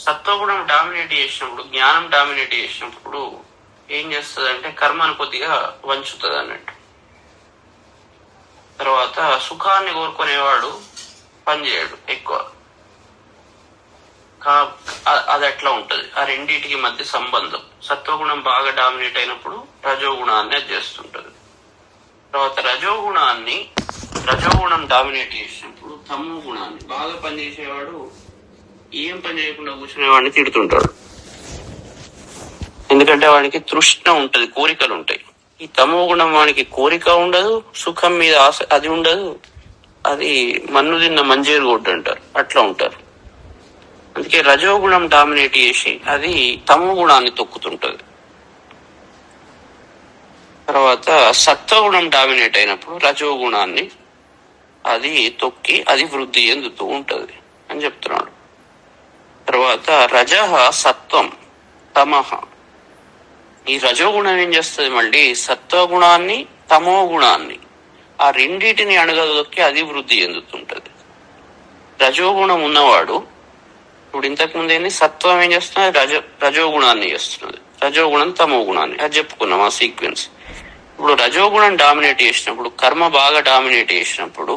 సత్వగుణం డామినేట్ చేసినప్పుడు, జ్ఞానం డామినేట్ చేసినప్పుడు ఏం చేస్తుంది అంటే కర్మను కొద్దిగా వంచుతుంది అన్నట్టు. తర్వాత సుఖాన్ని కోరుకునేవాడు పనిచేయడు ఎక్కువ. అది అట్లా ఉంటది. ఆ రెండింటికి మధ్య సంబంధం. సత్వగుణం బాగా డామినేట్ అయినప్పుడు రజోగుణాన్ని అది చేస్తుంటది. తర్వాత రజోగుణం డామినేట్ చేసినప్పుడు తమో గుణాన్ని, బాగా పనిచేసేవాడు ఏం పని చేయకుండా కూర్చునేవాడిని తిడుతుంటాడు. ఎందుకంటే వాడికి తృష్ణ ఉంటది, కోరికలు ఉంటాయి. ఈ తమో గుణం వానికి కోరిక ఉండదు, సుఖం మీద ఆశ అది ఉండదు. అది మన్ను తిన్న మంజేరు గొడ్డు అంటారు, అట్లా ఉంటారు. అందుకే రజోగుణం డామినేట్ చేసి అది తమో గుణాన్ని తొక్కుతుంటది. తర్వాత సత్వగుణం డామినేట్ అయినప్పుడు రజోగుణాన్ని అది తొక్కి అది వృద్ధి చెందుతూ ఉంటది అని చెప్తున్నాడు. తర్వాత రజః సత్వం తమః, ఈ రజోగుణం ఏం చేస్తుంది, మళ్ళీ సత్వగుణాన్ని తమో గుణాన్ని ఆ రెండింటిని అణగదొక్కి అది వృద్ధి చెందుతుంటది. రజోగుణం ఉన్నవాడు, ఇప్పుడు ఇంతకు ముందేంది, సత్వం ఏం చేస్తున్నది, రజోగుణాన్ని చేస్తున్నది, రజోగుణం తమో గుణాన్ని, అది చెప్పుకున్నాం ఆ సీక్వెన్స్. ఇప్పుడు రజోగుణం డామినేట్ చేసినప్పుడు, కర్మ బాగా డామినేట్ చేసినప్పుడు,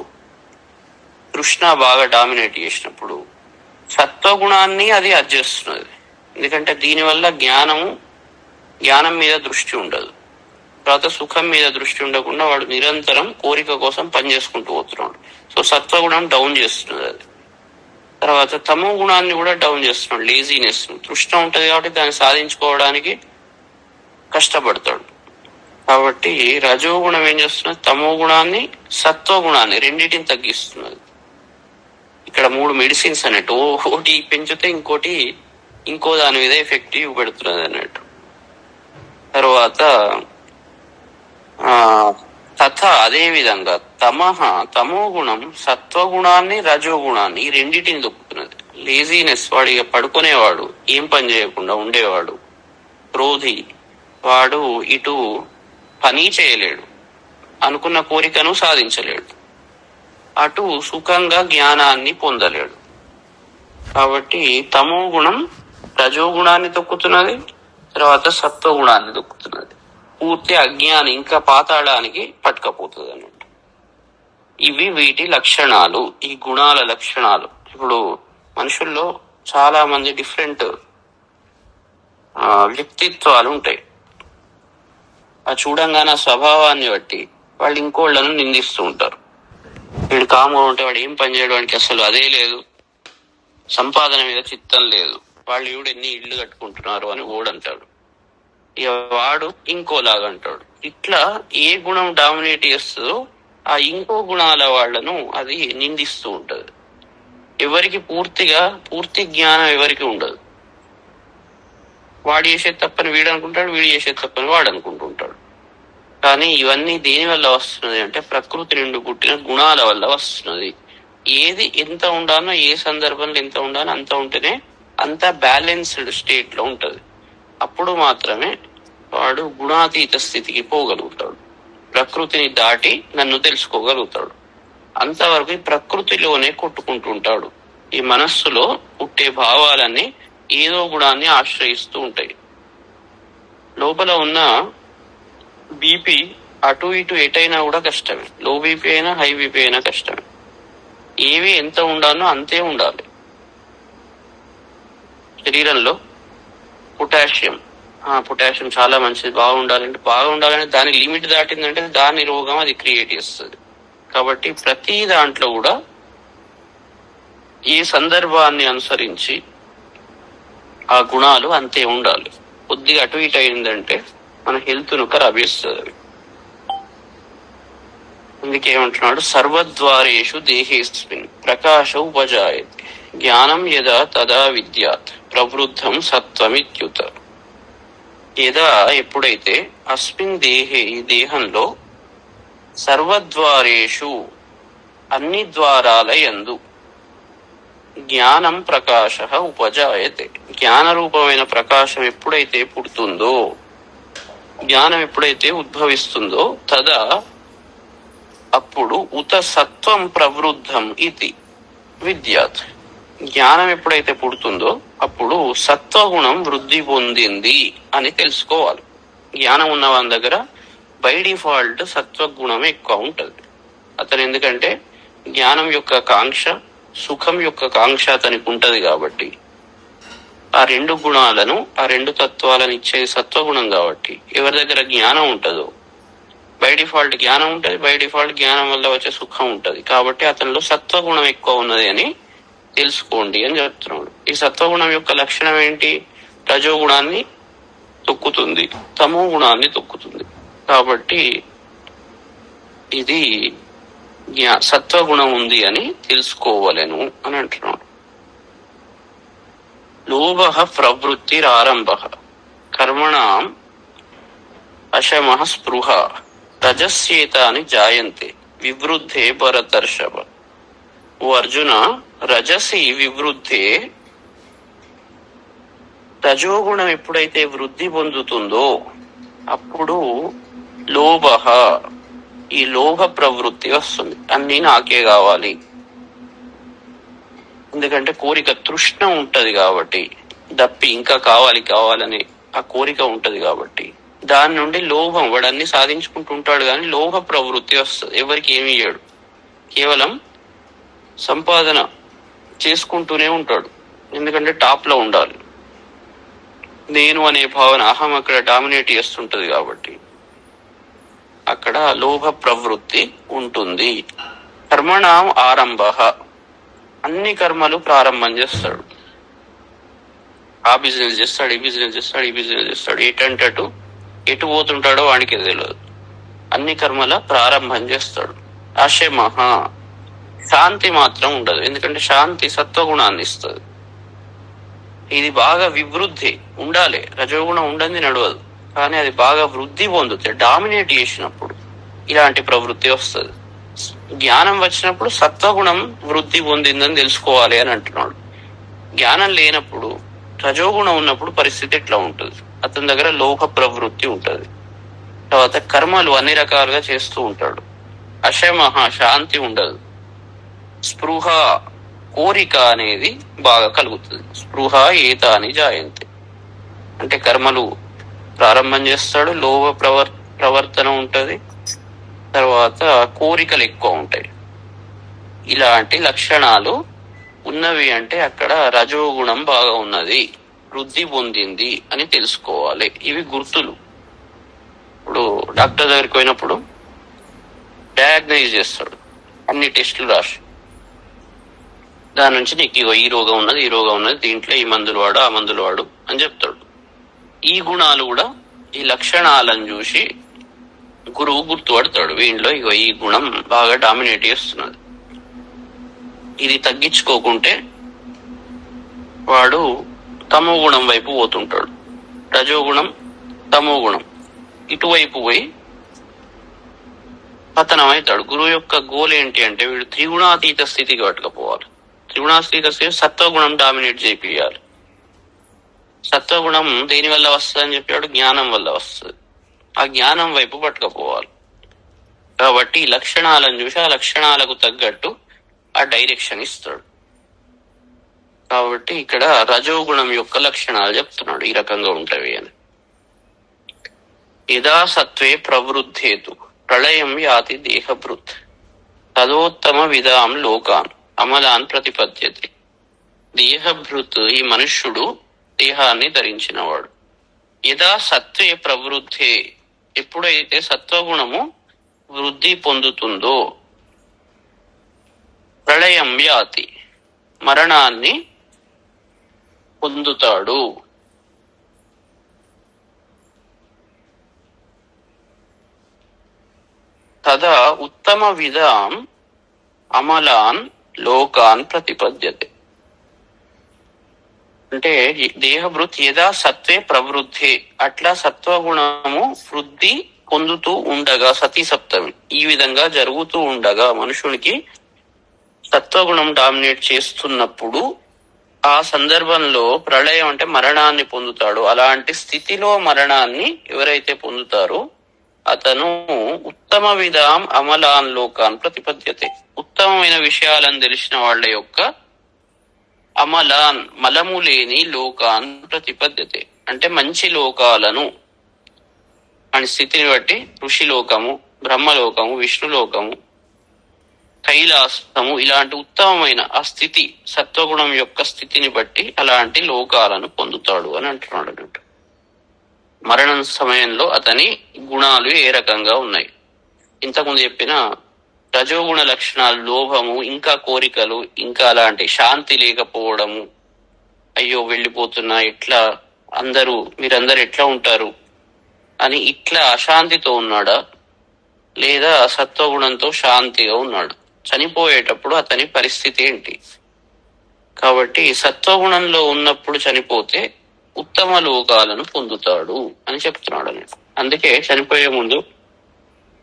తృష్ణ బాగా డామినేట్ చేసినప్పుడు సత్వగుణాన్ని అది చేస్తున్నది. ఎందుకంటే దీనివల్ల జ్ఞానం మీద దృష్టి ఉండదు. తర్వాత సుఖం మీద దృష్టి ఉండకుండా వాడు నిరంతరం కోరిక కోసం పనిచేసుకుంటూ పోతున్నాడు. సో సత్వగుణం డౌన్ చేస్తున్నది అది. తర్వాత తమో గుణాన్ని కూడా డౌన్ చేస్తున్నాడు, లేజీనెస్, తృష్ణ ఉంటది కాబట్టి దాన్ని సాధించుకోవడానికి కష్టపడతాడు. కాబట్టి రజోగుణం ఏం చేస్తున్నది, తమో గుణాన్ని సత్వగుణాన్ని రెండింటిని తగ్గిస్తున్నది. ఇక్కడ 3 మెడిసిన్స్ అన్నట్టు. ఒకటి పెంచితే ఇంకోటి ఇంకో దాని మీద ఎఫెక్ట్ పెడుతున్నది అన్నట్టు. తర్వాత అదే విధంగా తమో గుణం సత్వగుణాన్ని రజోగుణాన్ని ఈ రెండింటిని దొక్కుతున్నది. లేజీనెస్, వాడు ఇక పడుకునేవాడు, ఏం పని చేయకుండా ఉండేవాడు. క్రోధి, వాడు ఇటు పని చేయలేడు, అనుకున్న కోరికను సాధించలేడు, అటు సుఖంగా జ్ఞానాన్ని పొందలేడు. కాబట్టి తమో గుణం రజోగుణాన్ని తొక్కుతున్నది, తర్వాత సత్వగుణాన్ని దొక్కుతున్నది. పూర్తి అజ్ఞాని ఇంకా పాతాళానికి పట్టుకపోతుంది అన్నట్టు. ఇవి వీటి లక్షణాలు, ఈ గుణాల లక్షణాలు. ఇప్పుడు మనుషుల్లో చాలా మంది డిఫరెంట్ వ్యక్తిత్వాలు ఉంటాయి. ఆ చూడంగానే స్వభావాన్ని బట్టి వాళ్ళు ఇంకోళ్లను నిందిస్తూ ఉంటారు. వీడు కాముగా ఉంటే వాడు ఏం పని చేయడానికి అసలు అదే లేదు, సంపాదన మీద చిత్తం లేదు, వాళ్ళు ఈవిడ ఎన్ని ఇళ్ళు కట్టుకుంటున్నారు అని ఓడంటాడు. ఇక వాడు ఇంకోలాగా అంటాడు. ఇట్లా ఏ గుణం డామినేట్ చేస్తుందో ఆ ఇంకో గుణాల వాళ్లను అది నిందిస్తూ ఉంటది. ఎవరికి పూర్తి జ్ఞానం ఎవరికి ఉండదు. వాడు చేసేది తప్పని వీడు అనుకుంటాడు, వీడు చేసేది తప్పని వాడు అనుకుంటుంటాడు. కానీ ఇవన్నీ దేని వల్ల వస్తున్నది అంటే ప్రకృతి నుండి పుట్టిన గుణాల వల్ల వస్తున్నది. ఏది ఎంత ఉండాలో, ఏ సందర్భంలో ఎంత ఉండాలో అంత ఉంటేనే అంత బ్యాలెన్స్డ్ స్టేట్ లో ఉంటది. అప్పుడు మాత్రమే వాడు గుణాతీత స్థితికి పోగలుగుతాడు, ప్రకృతిని దాటి నన్ను తెలుసుకోగలుగుతాడు. అంతవరకు ఈ ప్రకృతిలోనే కొట్టుకుంటుంటాడు. ఈ మనస్సులో పుట్టే భావాలన్నీ ఏదో గుణాన్ని ఆశ్రయిస్తూ ఉంటాయి. లోపల ఉన్న బీపీ అటు ఇటు ఎటైనా కూడా కష్టమే. లో బీపీ అయినా హై బీపీ అయినా కష్టమే. ఏవి ఎంత ఉండాలో అంతే ఉండాలి. శరీరంలో పొటాషియం చాలా మంచిది, బాగుండాలంటే దాని లిమిట్ దాటిందంటే దాని రోగం అది క్రియేట్ చేస్తుంది. కాబట్టి ప్రతి దాంట్లో కూడా ఈ సందర్భాన్ని అనుసరించి ఆ గుణాలు అంతే ఉండాలి. కొద్దిగా అటు ఇటు అయిందంటే మన హెల్త్ ను ఖరాబ్ చేస్తుంది. అందుకేమంటున్నాడు, సర్వద్వారేషు దేహేస్మిన్ ప్రకాశ ఉపజాయతే జ్ఞానం యదా తదా విద్యాత్ ప్రవృద్ధం సత్వమిత్యుత. యదా ఎప్పుడైతే అస్మిన్ దేహే ఈ దేహంలో సర్వద్వారేషు అన్ని ద్వారాల యందు జ్ఞానం ప్రకాశ ఉపజాయతే జ్ఞాన రూపమైన ప్రకాశం ఎప్పుడైతే పుడుతుందో, జ్ఞానం ఎప్పుడైతే ఉద్భవిస్తుందో తదా అప్పుడు ఉత సత్వం ప్రవృద్ధం ఇది విద్యాత్. జ్ఞానం ఎప్పుడైతే పుడుతుందో అప్పుడు సత్వగుణం వృద్ధి పొందింది అని తెలుసుకోవాలి. జ్ఞానం ఉన్న వాళ్ళ దగ్గర బై డిఫాల్ట్ సత్వగుణం ఎక్కువ ఉంటది. అతను ఎందుకంటే జ్ఞానం యొక్క కాంక్ష, సుఖం యొక్క కాంక్ష అతనికి ఉంటది. కాబట్టి ఆ రెండు గుణాలను, ఆ రెండు తత్వాలను ఇచ్చేది సత్వగుణం. కాబట్టి ఎవరి దగ్గర జ్ఞానం ఉంటుందో బై డిఫాల్ట్ జ్ఞానం ఉంటది, బై డిఫాల్ట్ జ్ఞానం వల్ల వచ్చే సుఖం ఉంటది. కాబట్టి అతనిలో సత్వగుణం ఎక్కువ ఉన్నది అని తెలుసుకోండి అని చెప్తున్నాడు. ఈ సత్వగుణం యొక్క లక్షణం ఏంటి? రజోగుణాన్ని తొక్కుతుంది, తమో గుణాన్ని తొక్కుతుంది. కాబట్టి ఇది సత్వగుణం ఉంది అని తెలుసుకోవలెను అని అంటున్నాడు. లోభ ప్రవృత్తిరారంభ కర్మణాం అశమ స్పృహ రజస్యేతాని జాయంతే వివృద్ధే భరతర్షభ. ఓ అర్జున, రజసి వివృద్ధే, రజోగుణం ఎప్పుడైతే వృద్ధి పొందుతుందో అప్పుడు లోభ, ఈ లోభ ప్రవృత్తి వస్తుంది. అన్ని నాకే కావాలి, ఎందుకంటే కోరిక తృష్ణ ఉంటది కాబట్టి, దప్పి ఇంకా కావాలని ఆ కోరిక ఉంటది కాబట్టి దాని నుండి లోభం, వాడు అన్ని సాధించుకుంటుంటాడు కానీ లోభ ప్రవృత్తి వస్తుంది. ఎవరికి ఏమి ఇయ్యాడు, కేవలం సంపాదన చేసుకుంటూనే ఉంటాడు. ఎందుకంటే టాప్ లో ఉండాలి. నేను అనే భావన, అహం అక్కడ డామినేట్ చేస్తుంటది కాబట్టి అక్కడ లోభ ప్రవృత్తి ఉంటుంది. కర్మణాం ఆరంభ, అన్ని కర్మలు ప్రారంభం చేస్తాడు. ఆ బిజినెస్ చేస్తాడు, ఈ బిజినెస్ చేస్తాడు, ఈ బిజినెస్ చేస్తాడు. ఎటంటే ఎటు పోతుంటాడో వాడికి తెలియదు. అన్ని కర్మల ప్రారంభం చేస్తాడు. అశమః, శాంతి మాత్రం ఉండదు. ఎందుకంటే శాంతి సత్వగుణాన్ని ఇస్తుంది. ఇది బాగా వివృద్ధి ఉండాలి. రజోగుణం ఉండని నడవదు. కానీ అది బాగా వృద్ధి పొందుతుంది. డామినేట్ చేసినప్పుడు ఇలాంటి ప్రవృత్తి వస్తుంది. జ్ఞానం వచ్చినప్పుడు సత్వగుణం వృద్ధి పొందిందని తెలుసుకోవాలి అని అంటున్నాడు. జ్ఞానం లేనప్పుడు రజోగుణం ఉన్నప్పుడు పరిస్థితి ఎట్లా ఉంటుంది? అతని దగ్గర లోక ప్రవృత్తి ఉంటుంది. తర్వాత కర్మలు అన్ని రకాలుగా చేస్తూ ఉంటాడు. అశమహ శాంతి ఉండదు. స్పృహ కోరిక అనేది బాగా కలుగుతుంది. స్పృహ ఏతాని జాయంతి అంటే కర్మలు ప్రారంభం చేస్తాడు. లోభ ప్రవర్తన ఉంటది. తర్వాత కోరికలు ఎక్కువ ఉంటాయి. ఇలాంటి లక్షణాలు ఉన్నవి అంటే అక్కడ రజోగుణం బాగా ఉన్నది, వృద్ధి పొందింది అని తెలుసుకోవాలి. ఇవి గుర్తులు. ఇప్పుడు డాక్టర్ దగ్గరికి పోయినప్పుడు డయాగ్నైజ్ చేస్తాడు, అన్ని టెస్టులు రాసి దాని నుంచి నీకు ఈ రోగం ఉన్నది, ఈ రోగం ఉన్నది, దీంట్లో ఈ మందులు వాడు, ఆ మందులు వాడు అని చెప్తాడు. ఈ గుణాలు కూడా ఈ లక్షణాలను చూసి గురువు గుర్తుపడతాడు. వీళ్ళలో ఈ గుణం బాగా డామినేట్ చేస్తున్నది, ఇది తగ్గించుకోకుంటే వాడు తమో గుణం వైపు పోతుంటాడు. రజోగుణం తమో గుణం ఇటువైపు పోయి పతనం అవుతాడు. గురువు యొక్క గోల్ ఏంటి అంటే వీడు త్రిగుణాతీత స్థితికి పట్టుకపోవాలి. త్రిగుణాతీత స్థితి సత్వగుణం డామినేట్ చేయాలి. సత్వగుణం దేని వల్ల వస్తుంది అని చెప్పాడు? జ్ఞానం వల్ల వస్తుంది. ఆ జ్ఞానం వైపు పట్టుకపోవాలి. కాబట్టి ఈ లక్షణాలను చూసి ఆ లక్షణాలకు తగ్గట్టు ఆ డైరెక్షన్ ఇస్తాడు. కాబట్టి ఇక్కడ రజోగుణం యొక్క లక్షణాలు చెప్తున్నాడు, ఈ రకంగా ఉంటవి అని. యదా సత్వే ప్రవృద్ధేతు ప్రళయం యాతి దేహభృత్ తదోత్తమ విధాం లోకాన్ అమలాన్ ప్రతిపద్యతే. దేహభృత్ ఈ మనుష్యుడు దేహాన్ని ధరించినవాడు. యదా సత్వే ప్రవృద్ధే ఎప్పుడైతే సత్వగుణము వృద్ధి పొందుతుందో ప్రళయం యాతి మరణాన్ని పొందుతాడు. తదా ఉత్తమ విధాం అమలాన్ లోకాన్ ప్రతిపద్యతే. అంటే దేహభృత్ యదా సత్వే ప్రవృద్ధే అట్లా సత్వగుణము వృద్ధి పొందుతూ ఉండగా సతీ సప్తమి ఈ విధంగా జరుగుతూ ఉండగా మనుషునికి సత్వగుణం డామినేట్ చేస్తున్నప్పుడు ఆ సందర్భంలో ప్రళయం అంటే మరణాన్ని పొందుతాడు. అలాంటి స్థితిలో మరణాన్ని ఎవరైతే పొందుతారో అతను ఉత్తమ విధాం అమలాన్ లోకాన్ ప్రతిపద్యతే. ఉత్తమమైన విషయాలను తెలిసిన వాళ్ళ యొక్క అమలాన్ మలము లేని లోకాన్ ప్రతిపద్యతే అంటే మంచి లోకాలను అని స్థితిని బట్టి ఋషిలోకము, బ్రహ్మలోకము, విష్ణులోకము, కైలాసము ఇలాంటి ఉత్తమమైన ఆ స్థితి సత్వగుణం యొక్క స్థితిని బట్టి అలాంటి లోకాలను పొందుతాడు అని అంటున్నాడు అన్నట్టు. మరణం సమయంలో అతని గుణాలు ఏ రకంగా ఉన్నాయి? ఇంతకుముందు చెప్పిన రజోగుణ లక్షణాలు లోభము, ఇంకా కోరికలు, ఇంకా అలాంటి శాంతి లేకపోవడము, అయ్యో వెళ్ళిపోతున్నా, ఎట్లా మీరందరూ ఎట్లా ఉంటారు అని ఇట్లా అశాంతితో ఉన్నాడా లేదా సత్వగుణంతో శాంతిగా ఉన్నాడు? చనిపోయేటప్పుడు అతని పరిస్థితి ఏంటి? కాబట్టి సత్వగుణంలో ఉన్నప్పుడు చనిపోతే ఉత్తమ లోకాలను పొందుతాడు అని చెప్తున్నాడు అని. అందుకే చనిపోయే ముందు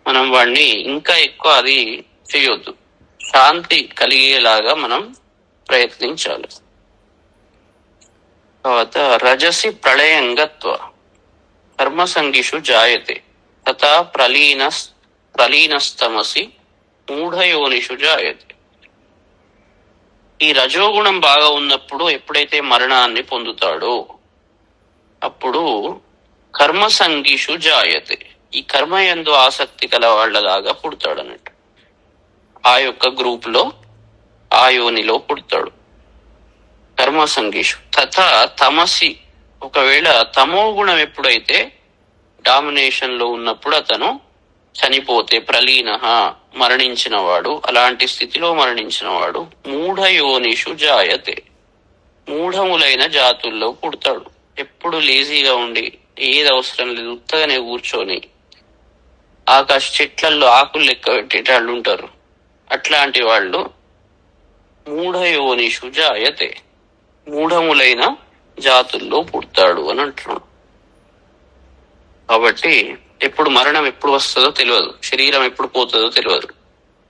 మనం వాడిని ఇంకా ఎక్కువ అది చేయొద్దు, శాంతి కలిగేలాగా మనం ప్రయత్నించాలి. తర్వాత రజసి ప్రళయంగత్వ కర్మసంగిషు జాయతే తథా ప్రలీనస్తమసి మూఢయోనిషు జాయతే. ఈ రజోగుణం బాగా ఉన్నప్పుడు ఎప్పుడైతే మరణాన్ని పొందుతాడో అప్పుడు కర్మసంగిషు జాయతే ఈ కర్మయందు ఆసక్తి కల వాళ్ళలాగా పుడతాడు అన్నట్టు. ఆ యొక్క గ్రూప్ లో ఆ యోనిలో పుడతాడు. కర్మసంగిషు తథా తమసి ఒకవేళ తమో గుణం ఎప్పుడైతే డామినేషన్ లో ఉన్నప్పుడు అతను చనిపోతే ప్రలీన మరణించినవాడు, అలాంటి స్థితిలో మరణించినవాడు మూఢయోనిషు జాయతే మూఢములైన జాతుల్లో పుడతాడు. ఎప్పుడు లేజీగా ఉండి ఏది అవసరం లేదు ఉత్తగానే కూర్చొని ఆకాశ చెట్లల్లో ఆకులు లెక్క పెట్టేటాళ్ళు ఉంటారు. అట్లాంటి వాళ్ళు మూఢయోనిషు జాయతే, మూఢములైన జాతుల్లో పుడతాడు అని అంటున్నాడు. కాబట్టి ఎప్పుడు మరణం ఎప్పుడు వస్తుందో తెలియదు, శరీరం ఎప్పుడు పోతుందో తెలియదు.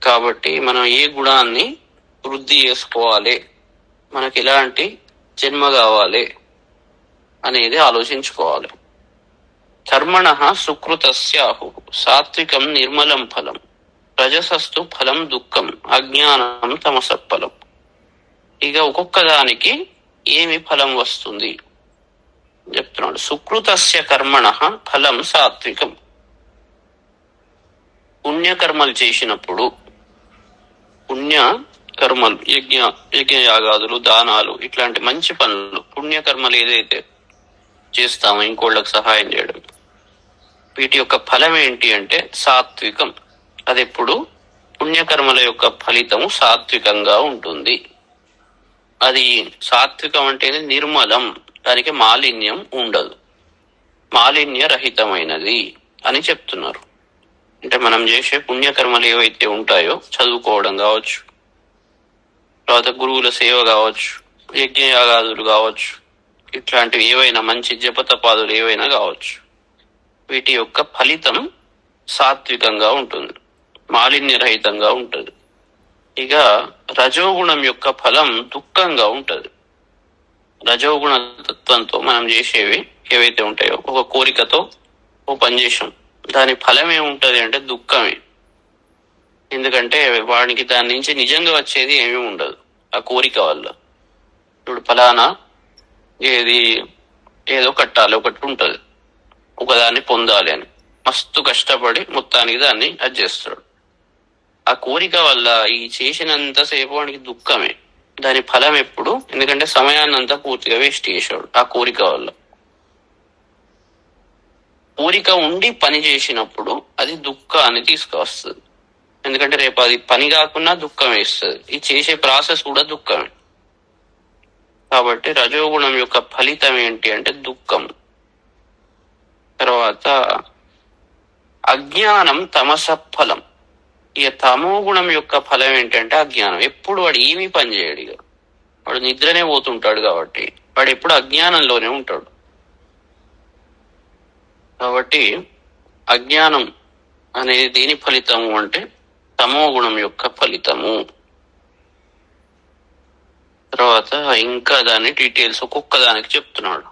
కాబట్టి మనం ఏ గుణాన్ని వృద్ధి చేసుకోవాలి, మనకి ఎలాంటి జన్మ కావాలి అనేది ఆలోచించుకోవాలి. కర్మణ సుకృతస్యాహు సాత్వికం నిర్మలం ఫలం, రజసస్తు ఫలం దుఃఖం, అజ్ఞానం తమసఫలం. ఇక ఒక్కొక్క దానికి ఏమి ఫలం వస్తుంది చెప్తున్నాడు. సుకృతస్య కర్మణ ఫలం సాత్వికం. పుణ్యకర్మలు చేసినప్పుడు, పుణ్య కర్మలు యజ్ఞయాగాదులు, దానాలు, ఇట్లాంటి మంచి పనులు, పుణ్యకర్మలు ఏదైతే చేస్తామో ఇంకోళ్ళకి సహాయం చేయడం, వీటి యొక్క ఫలం ఏంటి అంటే సాత్వికం. అది ఎప్పుడు పుణ్యకర్మల యొక్క ఫలితము సాత్వికంగా ఉంటుంది. అది సాత్వికం అంటే నిర్మలం, దానికి మాలిన్యం ఉండదు, మాలిన్య రహితమైనది అని చెప్తున్నారు. అంటే మనం చేసే పుణ్యకర్మలు ఏవైతే ఉంటాయో, చదువుకోవడం కావచ్చు, తర్వాత గురువుల సేవ కావచ్చు, యజ్ఞయాగాదులు కావచ్చు, ఇట్లాంటివి ఏవైనా మంచి జపతపాదులు ఏవైనా కావచ్చు, వీటి యొక్క ఫలితం సాత్వికంగా ఉంటుంది, మాలిన్యరహితంగా ఉంటుంది. ఇక రజోగుణం యొక్క ఫలం దుఃఖంగా ఉంటుంది. రజోగుణ తత్వంతో మనం చేసేవి ఏవైతే ఉంటాయో, ఒక కోరికతో ఓ పని చేసాం, దాని ఫలం ఏముంటది అంటే దుఃఖమే. ఎందుకంటే వాడికి దాని నుంచి నిజంగా వచ్చేది ఏమీ ఉండదు ఆ కోరిక వల్ల. ఇప్పుడు ఫలానా ఏదో కట్టాలి, ఒకటి ఉంటుంది, ఒకదాన్ని పొందాలి అని మస్తు కష్టపడి మొత్తానికి దాన్ని అది చేస్తాడు. ఆ కోరిక వల్ల ఈ చేసినంతసేపు వాడికి దుఃఖమే. దాని ఫలం ఎప్పుడు, ఎందుకంటే సమయాన్ని అంతా పూర్తిగా వేస్ట్ చేశాడు ఆ కోరిక వల్ల. కోరిక ఉండి పని చేసినప్పుడు అది దుఃఖాన్ని తీసుకువస్తుంది, ఎందుకంటే రేపు అది పని కాకుండా దుఃఖం వేస్తుంది, ఈ చేసే ప్రాసెస్ కూడా దుఃఖమే. కాబట్టి రజోగుణం యొక్క ఫలితం ఏంటి అంటే దుఃఖం. తర్వాత అజ్ఞానం తమసఫలం. ఇక తమో గుణం యొక్క ఫలం ఏంటంటే అజ్ఞానం. ఎప్పుడు వాడు ఏమీ పని చేయడు, ఇక వాడు నిద్రనే పోతుంటాడు, కాబట్టి వాడు ఎప్పుడు అజ్ఞానంలోనే ఉంటాడు. కాబట్టి అజ్ఞానం అనేది దేని ఫలితము అంటే తమో గుణం యొక్క ఫలితము. తర్వాత ఇంకా దాని డీటెయిల్స్ ఒక్కొక్క దానికి చెప్తున్నాడు.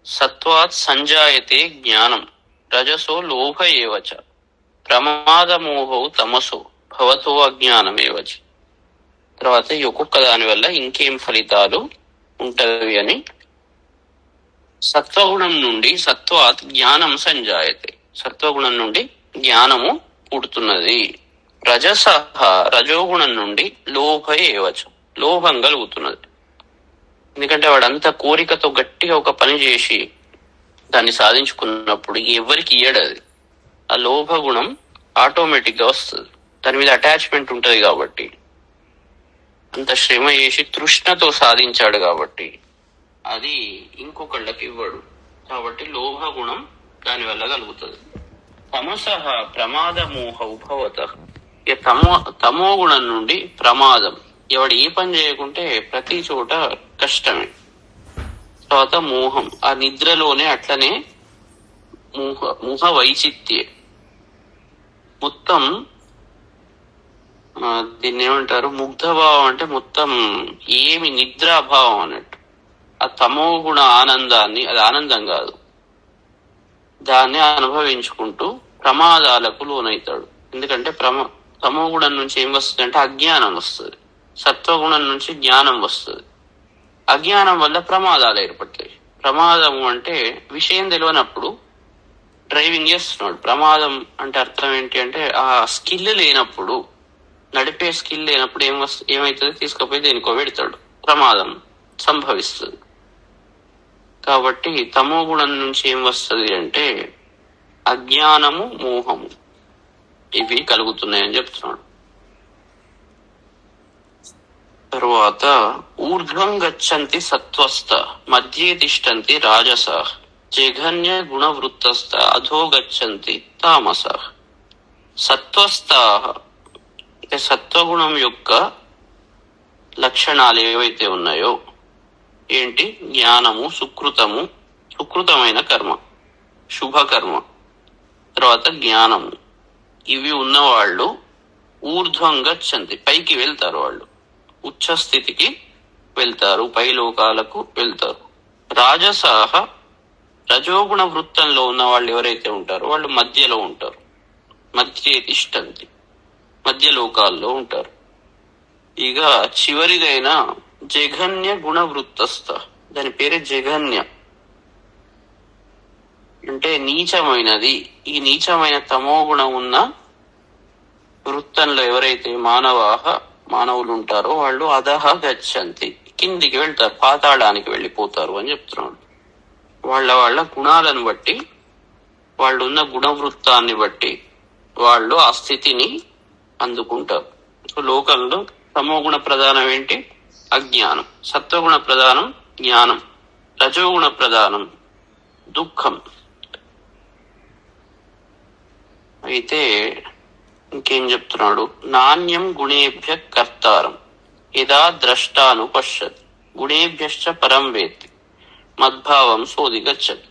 సత్వాత్ సంజాయతే జ్ఞానం, రజసో లోభ ఏవచ, ప్రమాదమోహౌ తమసో భవతో అజ్ఞానమేవచ. తర్వాత ఈ ఒక్కొక్క దాని వల్ల ఇంకేం ఫలితాలు ఉంటవి అని. సత్వగుణం నుండి సత్వాత్ జ్ఞానం సంజాయతే, సత్వగుణం నుండి జ్ఞానము పుడుతున్నది. రజస రజోగుణం నుండి లోభ ఏవచ, లోభం కలుగుతున్నది. ఎందుకంటే వాడంతా కోరికతో గట్టిగా ఒక పని చేసి దాన్ని సాధించుకున్నప్పుడు ఎవరికి ఇయ్యడది, ఆ లోభ గుణం ఆటోమేటిక్ గా వస్తుంది, దాని మీద అటాచ్మెంట్ ఉంటది. కాబట్టి అంత శ్రమ చేసి తృష్ణతో సాధించాడు కాబట్టి అది ఇంకొకళ్ళకి ఇవ్వడు. కాబట్టి లోభ గుణం దాని వల్ల కలుగుతుంది. తమసః ప్రమాదమోహౌ భవతః. తమో గుణం నుండి ప్రమాదం, ఎవడు ఏ పని చేయకుంటే ప్రతి చోట కష్టమే. తర్వాత మోహం, ఆ నిద్రలోనే అట్లనే మోహ వైచిత్యే, మొత్తం దీన్ని ఏమంటారు, ముగ్ధభావం అంటే మొత్తం ఏమి నిద్రాభావం అన్నట్టు. ఆ తమో గుణ ఆనందాన్ని, అది ఆనందం కాదు, దాన్ని అనుభవించుకుంటూ ప్రమాదాలకు లోనవుతాడు. ఎందుకంటే తమో గుణం నుంచి ఏం వస్తుంది అంటే అజ్ఞానం వస్తుంది, సత్వగుణం నుంచి జ్ఞానం వస్తుంది. అజ్ఞానం వల్ల ప్రమాదాలు ఏర్పడతాయి. ప్రమాదము అంటే విషయం తెలియనప్పుడు డ్రైవింగ్ చేస్తున్నాడు. ప్రమాదం అంటే అర్థం ఏంటి అంటే ఆ స్కిల్ లేనప్పుడు, నడిపే స్కిల్ లేనప్పుడు ఏమవుతుంది, తీసుకుపోయి దేనికో పెడతాడు, ప్రమాదం సంభవిస్తుంది. కాబట్టి తమో గుణం నుంచి ఏం వస్తుంది అంటే అజ్ఞానము, మోహము, ఇవి కలుగుతున్నాయని చెప్తున్నాడు. తరువాత ఊర్ధ్వం గచ్చంతి సత్వస్థ, మధ్యే తిష్టంతి రాజస, జఘన్య గుణవృత్తస్థ, అధో గచ్చంతి తామస. సత్వస్థ అంటే సత్వగుణం యొక్క లక్షణాలు ఏవైతే ఉన్నాయో, ఏంటి? జ్ఞానము, సుకృతము, సుకృతమైన కర్మ, శుభకర్మ, తర్వాత జ్ఞానము, ఇవి ఉన్నవాళ్ళు ఊర్ధ్వం గచ్చంతి, పైకి వెళ్తారు. వాళ్ళు ఉచ్చ స్థితికి వెళ్తారు, పై లోకాలకు వెళ్తారు. రాజసాహ, రజోగుణ వృత్తంలో ఉన్న వాళ్ళు ఎవరైతే ఉంటారో వాళ్ళు మధ్యలో ఉంటారు. మధ్య తిష్టంతి, మధ్య లోకాల్లో ఉంటారు. ఇక చివరిదైన జఘన్య గుణ వృత్తస్థ, దాని పేరే జఘన్య, అంటే నీచమైనది. ఈ నీచమైన తమో గుణం ఉన్న వృత్తంలో ఎవరైతే మానవులు ఉంటారో వాళ్ళు అధహ గచ్చంతి, కిందికి వెళ్తారు, పాతాళానికి వెళ్ళిపోతారు అని చెప్తున్నాడు. వాళ్ళ గుణాలను బట్టి, వాళ్ళు ఉన్న గుణవృత్తాన్ని బట్టి వాళ్ళు ఆ స్థితిని అందుకుంటారు. సో లోకంలో తమోగుణ ప్రధానం ఏంటి? అజ్ఞానం. సత్వగుణ ప్రధానం జ్ఞానం. రజోగుణ ప్రధానం దుఃఖం. అయితే ఇంకేం చెప్తున్నాడు? నాణ్యం గుణేభ్య కర్తారం యదా ద్రష్టాను పశ్యతి గుణేభ్యశ్చ పరం వేత్తి మద్భావం సోదిగచ్చతి.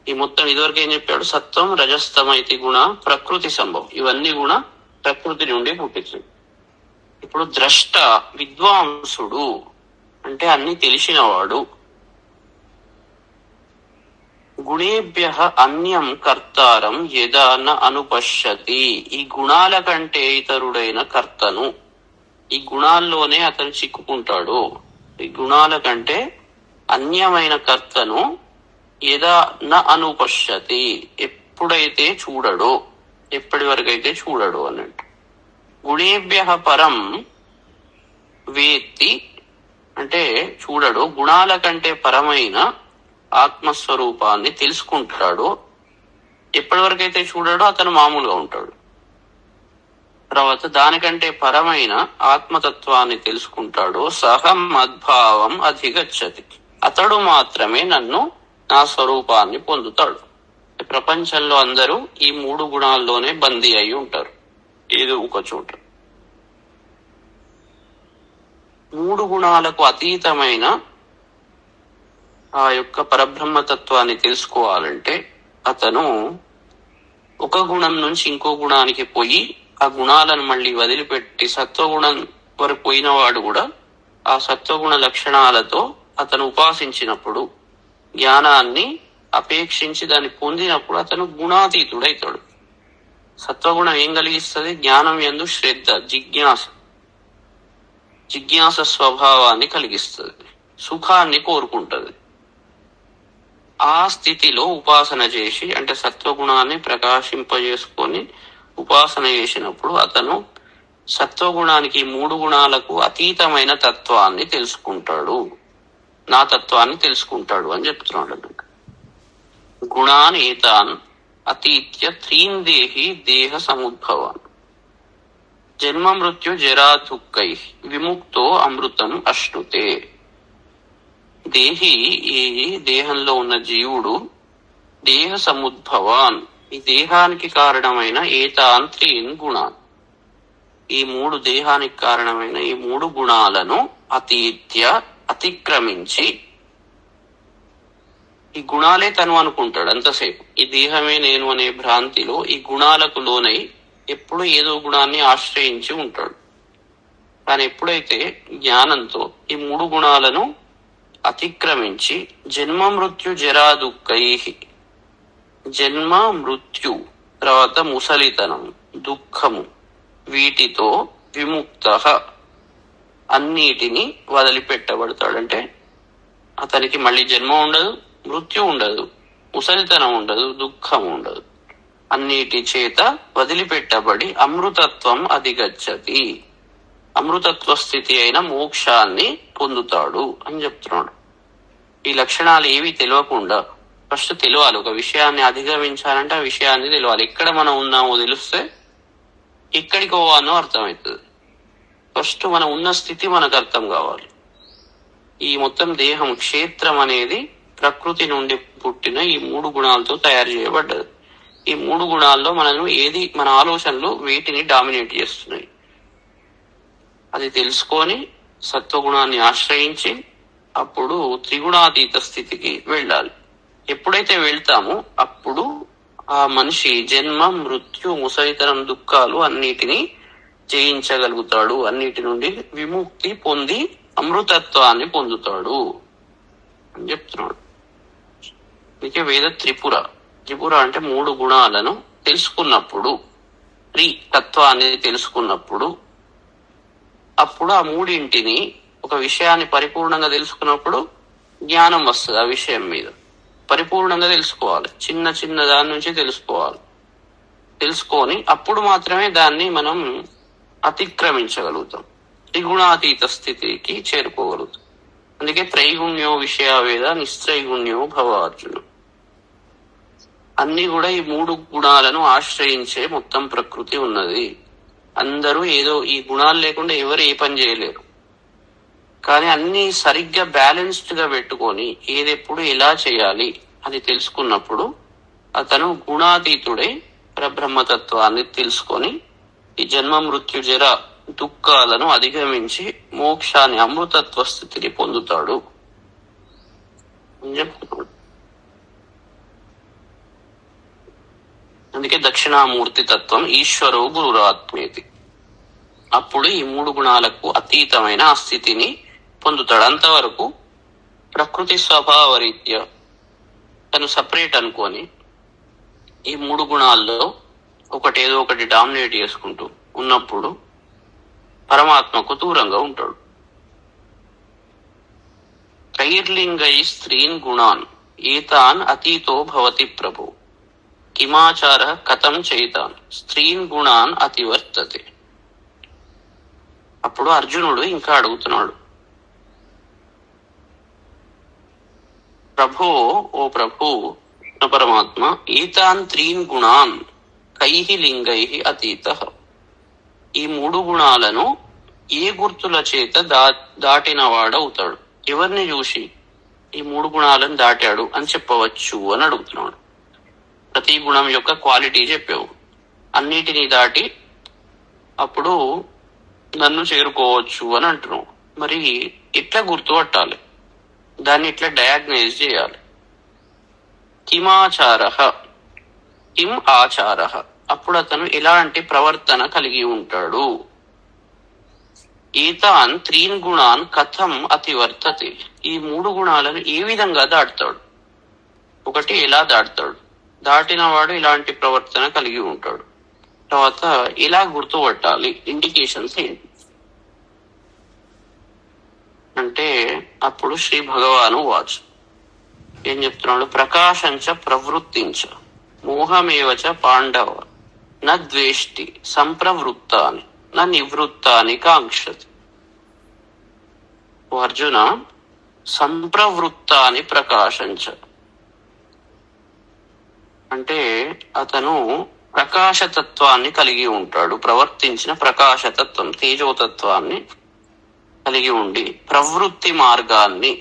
ఈ మొత్తం ఇదివరకు ఏం చెప్పాడు? సత్వం, రజస్తమైతి గుణ ప్రకృతి సంభవం, ఇవన్నీ గుణ ప్రకృతి నుండి పుట్టింది. ఇప్పుడు ద్రష్ట, విద్వాంసుడు అంటే అన్ని తెలిసినవాడు. గుణేభ్య అన్యం కర్తారం యదా న అనుపశ్యతి, ఈ గుణాల కంటే ఇతరుడైన కర్తను, ఈ గుణాల్లోనే అతను చిక్కుకుంటాడు. ఈ గుణాల కంటే అన్యమైన కర్తను యదా న అనుపశ్యతి, ఎప్పుడైతే చూడడో, ఎప్పటి వరకైతే చూడడు అన్నట్టు. గుణేభ్య పరం వేత్తి అంటే చూడడు, గుణాల కంటే పరమైన ఆత్మస్వరూపాన్ని తెలుసుకుంటాడు. ఎప్పటి వరకైతే చూడడో అతను మామూలుగా ఉంటాడు. తర్వాత దానికంటే పరమైన ఆత్మతత్వాన్ని తెలుసుకుంటాడు. సహం మద్భావం అధిగచ్చతి, అతడు మాత్రమే నన్ను, నా స్వరూపాన్ని పొందుతాడు. ప్రపంచంలో అందరూ ఈ మూడు గుణాల్లోనే బందీ అయి ఉంటారు, ఏదో ఒక చోట. మూడు గుణాలకు అతీతమైన ఆ యొక్క పరబ్రహ్మతత్వాన్ని తెలుసుకోవాలంటే అతను ఒక గుణం నుంచి ఇంకో గుణానికి పోయి ఆ గుణాలను మళ్ళీ వదిలిపెట్టి సత్వగుణం వరకు పోయినవాడు కూడా ఆ సత్వగుణ లక్షణాలతో అతను ఉపాసించినప్పుడు, జ్ఞానాన్ని అపేక్షించి దాన్ని పొందినప్పుడు అతను గుణాతీతుడైతాడు. సత్వగుణం ఏం కలిగిస్తుంది? జ్ఞానం యందు శ్రద్ధ, జిజ్ఞాస స్వభావాన్ని కలిగిస్తుంది, సుఖాన్ని కోరుకుంటది. ఆ స్థితిలో ఉపాసన చేసి, అంటే సత్వగుణాన్ని ప్రకాశింపజేసుకొని ఉపాసన చేసినప్పుడు అతను సత్వగుణానికి, మూడు గుణాలకు అతీతమైన తత్వాన్ని తెలుసుకుంటాడు, నా తత్వాన్ని తెలుసుకుంటాడు అని చెప్తున్నాడు. గుణాన్ ఏతాన్ అతీత్య త్రీన్ దేహి దేహ సముద్భవాన్ జన్మ మృత్యు జరా దుఃఖై విముక్తో అమృతం అశ్నుతే. దేహి, ఈ దేహంలో ఉన్న జీవుడు, దేహ సముద్భవాన్, ఈ దేహానికి కారణమైన ఏతాన్ త్రీన్ గుణాన్, ఈ మూడు దేహానికి కారణమైన ఈ మూడు గుణాలను అతీత్య అతిక్రమించి, ఈ గుణాలే తను అనుకుంటాడు అంతసేపు, ఈ దేహమే నేను అనే భ్రాంతిలో ఈ గుణాలకు లోనై ఎప్పుడు ఏదో గుణాన్ని ఆశ్రయించి ఉంటాడు. కానీ ఎప్పుడైతే జ్ఞానంతో ఈ మూడు గుణాలను అతిక్రమించి జన్మ మృత్యు జరా దుఃఖై, జన్మ మృత్యు తర్వాత ముసలితనం, దుఃఖము, వీటితో విముక్త, అన్నిటిని వదిలిపెట్టబడతాడంటే అతనికి మళ్ళీ జన్మ ఉండదు, మృత్యు ఉండదు, ముసలితనం ఉండదు, దుఃఖం ఉండదు, అన్నిటి చేత వదిలిపెట్టబడి అమృతత్వం అధిగచ్చతి, అమృతత్వ స్థితి అయిన మోక్షాన్ని పొందుతాడు అని చెప్తున్నాడు. ఈ లక్షణాలు ఏవి తెలియకుండా ఫస్ట్ తెలియాలి. ఒక విషయాన్ని అధిగమించాలంటే ఆ విషయాన్ని తెలియాలి. ఎక్కడ మనం ఉన్నామో తెలిస్తే ఎక్కడికి పోవాలో అర్థమవుతుంది. ఫస్ట్ మనం ఉన్న స్థితి మనకు అర్థం కావాలి. ఈ మొత్తం దేహం, క్షేత్రం అనేది ప్రకృతి నుండి పుట్టిన ఈ మూడు గుణాలతో తయారు చేయబడ్డది. ఈ మూడు గుణాల్లో మనం మన ఆలోచనలు వీటిని డామినేట్ చేస్తున్నాయి. అది తెలుసుకొని సత్వగుణాన్ని ఆశ్రయించి అప్పుడు త్రిగుణాతీత స్థితికి వెళ్ళాలి. ఎప్పుడైతే వెళ్తామో అప్పుడు ఆ మనిషి జన్మ మృత్యు ముసలితనం దుఃఖాలు అన్నిటినీ జయించగలుగుతాడు, అన్నిటి నుండి విముక్తి పొంది అమృతత్వాన్ని పొందుతాడు అని చెప్తున్నాడు. అందుకే వేద త్రిపుర అంటే 3 గుణాలను తెలుసుకున్నప్పుడు, తత్వాన్ని తెలుసుకున్నప్పుడు, అప్పుడు ఆ 3 ఒక విషయాన్ని పరిపూర్ణంగా తెలుసుకున్నప్పుడు జ్ఞానం వస్తుంది. ఆ విషయం మీద పరిపూర్ణంగా తెలుసుకోవాలి, చిన్న చిన్న దాని నుంచి తెలుసుకోవాలి. తెలుసుకొని అప్పుడు మాత్రమే దాన్ని మనం అతిక్రమించగలుగుతాం, త్రిగుణాతీత స్థితికి చేరుకోగలుగుతాం. అందుకే త్రైగుణ్యో విషయావేద నిస్త్రైగుణ్యో భవ అర్జున. అన్ని కూడా ఈ 3 గుణాలను ఆశ్రయించే మొత్తం ప్రకృతి ఉన్నది. అందరూ ఏదో ఈ గుణాలు లేకుండా ఎవరు ఏ పని చేయలేరు. కానీ అన్ని సరిగ్గా బ్యాలెన్స్డ్ గా పెట్టుకొని ఏదెప్పుడు ఎలా చేయాలి అని తెలుసుకున్నప్పుడు అతను గుణాతీతుడై పరబ్రహ్మతత్వాన్ని తెలుసుకొని ఈ జన్మ మృత్యు జర దుఃఖాలను అధిగమించి మోక్షాన్ని అమృతత్వ స్థితిని పొందుతాడు అని చెప్తున్నాడు. అందుకే దక్షిణామూర్తి తత్వం ఈశ్వరో గురురాత్మేతి. అప్పుడు ఈ 3 గుణాలకు అతీతమైన ఆ స్థితిని పొందుతాడు. అంతవరకు ప్రకృతి స్వభావ రీత్యా తను సపరేట్ అనుకొని ఈ 3 గుణాల్లో ఏదో ఒకటి డామినేట్ చేసుకుంటూ ఉన్నప్పుడు పరమాత్మకు దూరంగా ఉంటాడు. కైర్లింగై స్త్రీన్ గుణాన్ ఏతాన్ అతీతో భవతి ప్రభు కిమాచార కథం చైతాన్ స్త్రీన్ గుణాన్ అతివర్తతే. అప్పుడు అర్జునుడు ఇంకా అడుగుతున్నాడు, ఓ ప్రభు పరమాత్మ, ఏతాన్ 3 గుణాన్ కైహి లింగైహి అతీతః. ఈ 3 గుణాలను ఏ గుర్తుల చేత దాటిన వాడవుతాడు? ఎవరిని చూసి ఈ 3 గుణాలను దాటాడు అని చెప్పవచ్చు అని అడుగుతున్నాడు. ప్రతి గుణం యొక్క క్వాలిటీ చెప్పావు, అన్నిటినీ దాటి అప్పుడు నన్ను చేరుకోవచ్చు అని అంటున్నావు. మరి ఎట్లా గుర్తుపట్టాలి? దాన్ని ఎట్లా డయాగ్నైజ్ చేయాలి? కిం ఆచార, అప్పుడు అతను ఎలాంటి ప్రవర్తన కలిగి ఉంటాడు? ఏతాన్ 3 గుణాన్ కథం అతివర్తతే. ఈ 3 గుణాలను ఏ విధంగా దాటుతాడు? ఒకటి ఎలా దాటుతాడు? దాటిన వాడు ఇలాంటి ప్రవర్తన కలిగి ఉంటాడు. తర్వాత ఎలా గుర్తుపట్టాలి? ఇండికేషన్స్ ఏంటి అంటే అప్పుడు శ్రీ భగవాను వాచ్ ఏం చెప్తున్నాడు? ప్రకాశంచ ప్రవృత్తించ మోహమేవచ పాండవ న ద్వేష్టి సంప్రవృత్తాని నా నివృత్తాని కాంక్షతి. అర్జున, సంప్రవృత్తాని ప్రకాశంచ అంటే అతను ప్రకాశతత్వాన్ని కలిగి ఉంటాడు. ప్రవర్తించిన ప్రకాశతత్వం, తేజోతత్వాన్ని కలిగి ఉండి ప్రవృత్తి మార్గాన్ని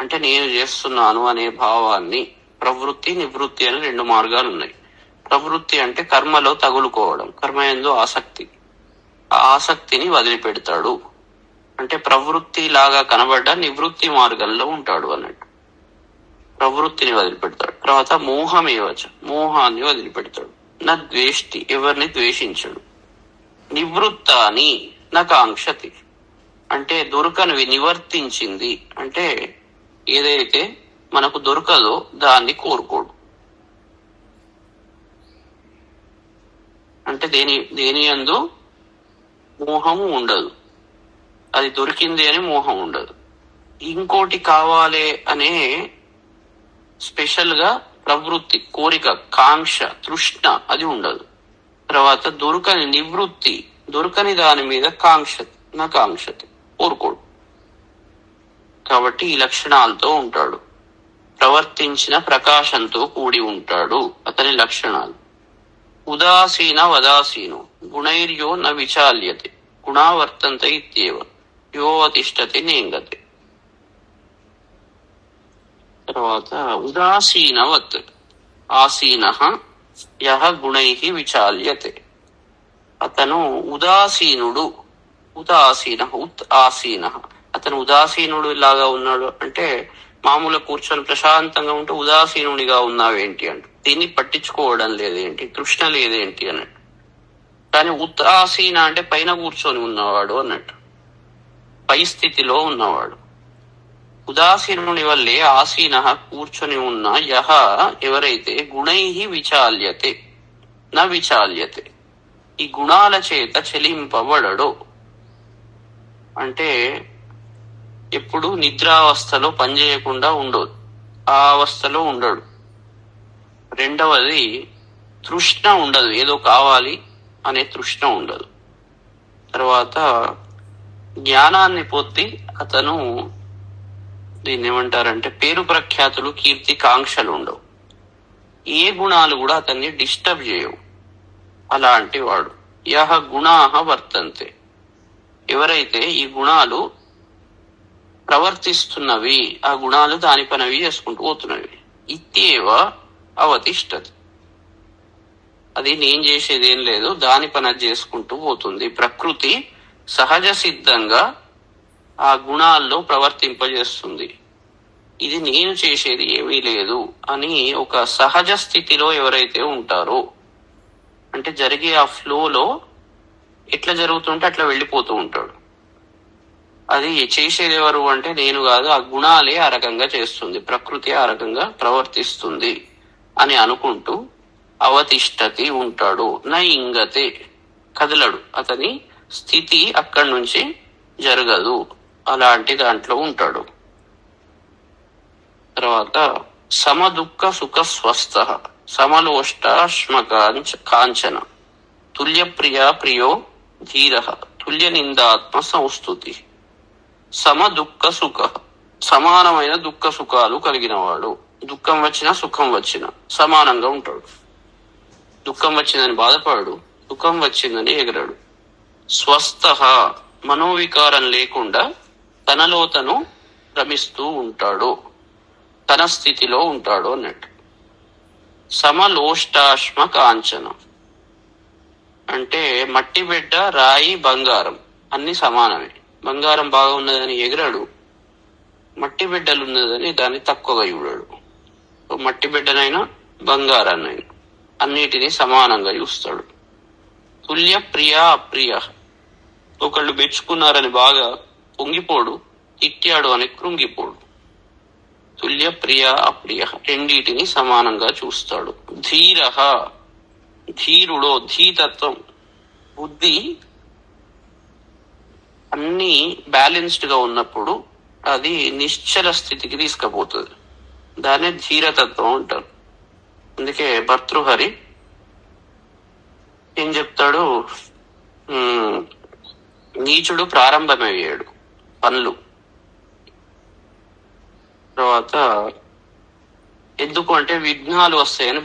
అంటే నేను చేస్తున్నాను అనే భావాన్ని, ప్రవృత్తి నివృత్తి అని 2 మార్గాలు ఉన్నాయి. ప్రవృత్తి అంటే కర్మలో తగులుకోవడం, కర్మయందు ఆసక్తి, ఆ ఆసక్తిని వదిలిపెడతాడు. అంటే ప్రవృత్తి లాగా కనబడ్డ నివృత్తి మార్గంలో ఉంటాడు అన్నట్టు. ప్రవృత్తిని వదిలిపెడతాడు. తర్వాత మోహమేవచ, మోహాన్ని వదిలిపెడతాడు. నా ద్వేష్టి, ఎవరిని ద్వేషించడు. నివృత్తాని నా కాంక్షతి అంటే దొరకనివి నివర్తించింది అంటే ఏదైతే మనకు దొరకదో దాన్ని కోరుకోడు. అంటే దేని యందు మోహము ఉండదు, అది దొరికింది అని మోహం ఉండదు. ఇంకోటి కావాలి అనే స్పెషల్ గా ప్రవృత్తి, కోరిక, కాంక్ష, తృష్ణ అది ఉండదు. తర్వాత దొరకని నివృత్తి, దొరకని దాని మీద నా కాంక్షతి, కోరుకోడు. కాబట్టి ఈ లక్షణాలతో ఉంటాడు. ప్రవర్తించిన ప్రకాశంతో కూడి ఉంటాడు అతని లక్షణాలు. ఉదాసీన వదాసీనో గుణైర్యో న విచాల్యతే గుణావర్తంత ఇత్యేవ యో అతిష్టతి నేంగతే. తర్వాత ఉదాసీనవత్ ఆసీనః యః గుణైః విచాల్యతే. అతను ఉదాసీనుడు. ఉత్ ఆసీన, అతను ఉదాసీనుడు లాగా ఉన్నాడు అంటే మామూలుగా కూర్చొని ప్రశాంతంగా ఉంటే ఉదాసీనుడిగా ఉన్నావేంటి అంటూ, దీన్ని పట్టించుకోవడం లేదేంటి, తృష్ణ లేదేంటి అన్నట్టు. కానీ ఉదాసీన అంటే పైన కూర్చొని ఉన్నవాడు అన్నట్టు, పై స్థితిలో ఉన్నవాడు. ఉదాసీనుని వల్లే ఆసీన కూర్చొని ఉన్న యహ ఎవరైతే గుణై విచాల్యతే న విచాల్యతే, ఈ గుణాల చేత చెలింపబడడో, అంటే ఎప్పుడు నిద్రావస్థలో పనిచేయకుండా ఉండదు, ఆ అవస్థలో ఉండడు. రెండవది తృష్ణ ఉండదు, ఏదో కావాలి అనే తృష్ణ ఉండదు. తర్వాత జ్ఞానాన్ని పొంది అతను దీన్ని ఏమంటారంటే పేరు ప్రఖ్యాతులు, కీర్తి, కాంక్షలు ఉండవు. ఏ గుణాలు కూడా అతన్ని డిస్టర్బ్ చేయవు. అలాంటి వాడు యహ గుణాహ వర్తంతే, ఎవరైతే ఈ గుణాలు ప్రవర్తిస్తున్నవి, ఆ గుణాలు దాని పనవి చేసుకుంటూ పోతున్నవి, ఇత్యేవ అవతిష్టతి, అది నేను చేసేది ఏం లేదు, దాని పని చేసుకుంటూ పోతుంది. ప్రకృతి సహజ సిద్ధంగా ఆ గుణాల్లో ప్రవర్తింపజేస్తుంది, ఇది నేను చేసేది ఏమీ లేదు అని ఒక సహజ స్థితిలో ఎవరైతే ఉంటారో, అంటే జరిగే ఆ ఫ్లోలో ఎట్లా జరుగుతుంటే అట్లా వెళ్ళిపోతూ ఉంటాడు. అది చేసేది ఎవరు అంటే నేను కాదు, ఆ గుణాలే ఆ రకంగా చేస్తుంది, ప్రకృతి ఆ రకంగా ప్రవర్తిస్తుంది అని అనుకుంటూ అవతిష్టతి ఉంటాడు. నా ఇంగతే, కదలడు, అతని స్థితి అక్కడి నుంచి జరగదు, అలాంటి దాంట్లో ఉంటాడు. తర్వాత సమదుఃఖ సుఖ స్వస్థ సమలోష్టాశ్మకాంచ కాంచన తుల్య ప్రియా ప్రియో ధీర తుల్య నిందాత్మ సంస్తుతి. సమ దుఃఖ సుఖ, సమానమైన దుఃఖ సుఖాలు కలిగిన వాడు, దుఃఖం వచ్చినా సుఖం వచ్చినా సమానంగా ఉంటాడు. దుఃఖం వచ్చిందని బాధపడు, సుఖం వచ్చిందని ఎగరడు. స్వస్థ, మనోవికారం లేకుండా తనలో తను రమిస్తూ ఉంటాడు, తన స్థితిలో ఉంటాడు అన్నట్టు. సమలోష్టాశ్మ కాంచన అంటే మట్టి బిడ్డ, రాయి, బంగారం అన్ని సమానమే. బంగారం బాగా ఉన్నదని ఎగరాడు, మట్టి బిడ్డలు ఉన్నదని దాన్ని తక్కువగా చూడాడు. మట్టి బిడ్డనైనా బంగారాన్నైనా అన్నిటినీ సమానంగా చూస్తాడు. తుల్య ప్రియ అప్రియ, ఒకళ్ళు మెచ్చుకున్నారని బాగా పొంగిపోడు, తిట్టాడు అని కృంగిపోడు. తుల్య ప్రియ అప్రియ, రెండిటిని సమానంగా చూస్తాడు. ధీర, ధీరుడో, ధీతత్వం, బుద్ధి అన్ని బ్యాలెన్స్డ్ గా ఉన్నప్పుడు అది నిశ్చల స్థితికి తీసుకుపోతుంది, దాన్ని ధీరతత్వం అంటారు. అందుకే భర్తృహరి ఏం చెప్తాడు, నీచుడు ప్రారంభమయ్యాడు పనులు, తర్వాత ఎందుకు అంటే విఘ్నాలు వస్తాయని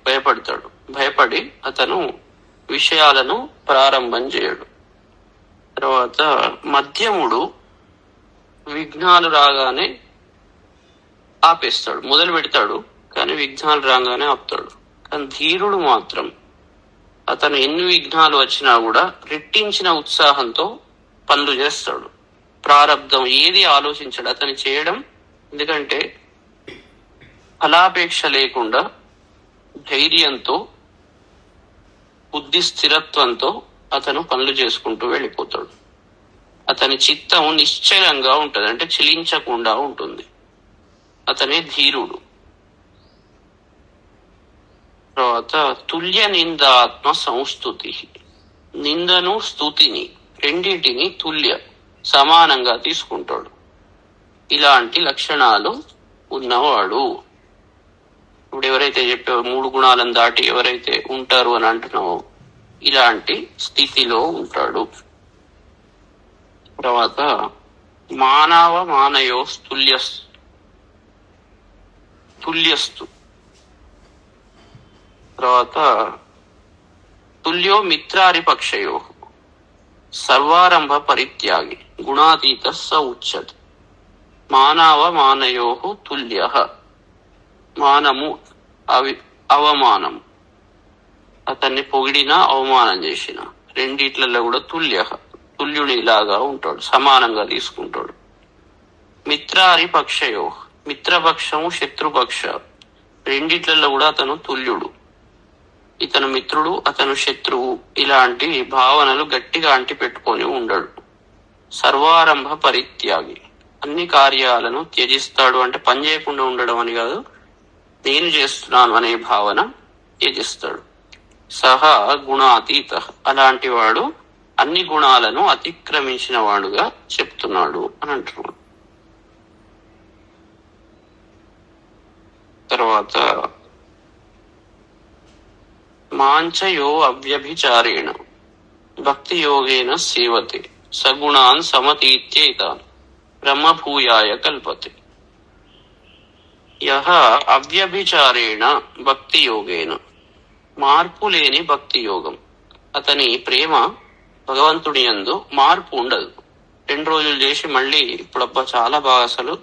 భయపడతాడు, భయపడి అతను విషయాలను ప్రారంభం చేయడు. తర్వాత మధ్యముడు విఘ్నాలు రాగానే ఆపేస్తాడు, మొదలు పెడతాడు కానీ విఘ్నాలు రాగానే ఆపుతాడు. కానీ ధీరుడు మాత్రం అతను ఎన్ని విఘ్నాలు వచ్చినా కూడా రెట్టించిన ఉత్సాహంతో పనులు చేస్తాడు. ప్రారంధం ఏది ఆలోచించాడు అతను చేయడం, ఎందుకంటే ఫలాపేక్ష లేకుండా ధైర్యంతో, బుద్ధి స్థిరత్వంతో అతను పనులు చేసుకుంటూ వెళ్ళిపోతాడు. అతని చిత్తం నిశ్చలంగా ఉంటుంది, అంటే చలించకుండా ఉంటుంది, అతనే ధీరుడు. తర్వాత తుల్య నిందాత్మ సంస్తుతి, నిందను స్తుతిని రెండింటిని తుల్య సమానంగా తీసుకుంటాడు. ఇలాంటి లక్షణాలు ఉన్నవాడు. ఇప్పుడు ఎవరైతే చెప్పావో 3 గుణాలను దాటి ఎవరైతే ఉంటారు అని అంటున్నావో ఇలాంటి స్థితిలో ఉంటాడు. తర్వాత మానవ మానయో తుల్యస్తు, తర్వాత తుల్యో మిత్రారి పక్షయో సర్వారంభ పరిత్యాగి గుణాతీత స ఉచ్యతే. మానవ మానయో తుల్య, మానము అవమానము, అతన్ని పొగిడినా అవమానం చేసిన రెండిట్లలో కూడా తుల్య, తుల్యునిలాగా ఉంటాడు, సమానంగా తీసుకుంటాడు. మిత్రారి పక్షయో, మిత్రపక్షము శత్రుపక్ష రెండిట్లలో కూడా అతను తుల్యుడు. ఇతను మిత్రుడు, అతను శత్రువు, ఇలాంటి భావనలు గట్టిగా అంటి పెట్టుకొని ఉండడు. సర్వారంభ పరిత్యాగి, అన్ని కార్యాలను త్యజిస్తాడు. అంటే పని చేయకుండా ఉండడం అని కాదు, నేను చేస్తున్నాను అనే భావన త్యజిస్తాడు. సహా గుణాతీత, అలాంటి వాడు అన్ని గుణాలను అతిక్రమించిన వాడుగా చెప్తున్నాడు అని అంటున్నాడు. తర్వాత మాంచయో అవ్యభిచారేణ భక్తి యోగేన సేవతే సగుణాన్ సమతీత్యేతాన్ బ్రహ్మభూయాయ కల్పతే. యహ అవ్యభిచారేణ భక్తి యోగేన, మార్పు లేని భక్తి యోగం. అతని ప్రేమ భగవంతుడి యందు మార్పు ఉండదు. 2 రోజులు చేసి మళ్ళీ ఇప్పుడబ్బా చాలా బాగా అసలు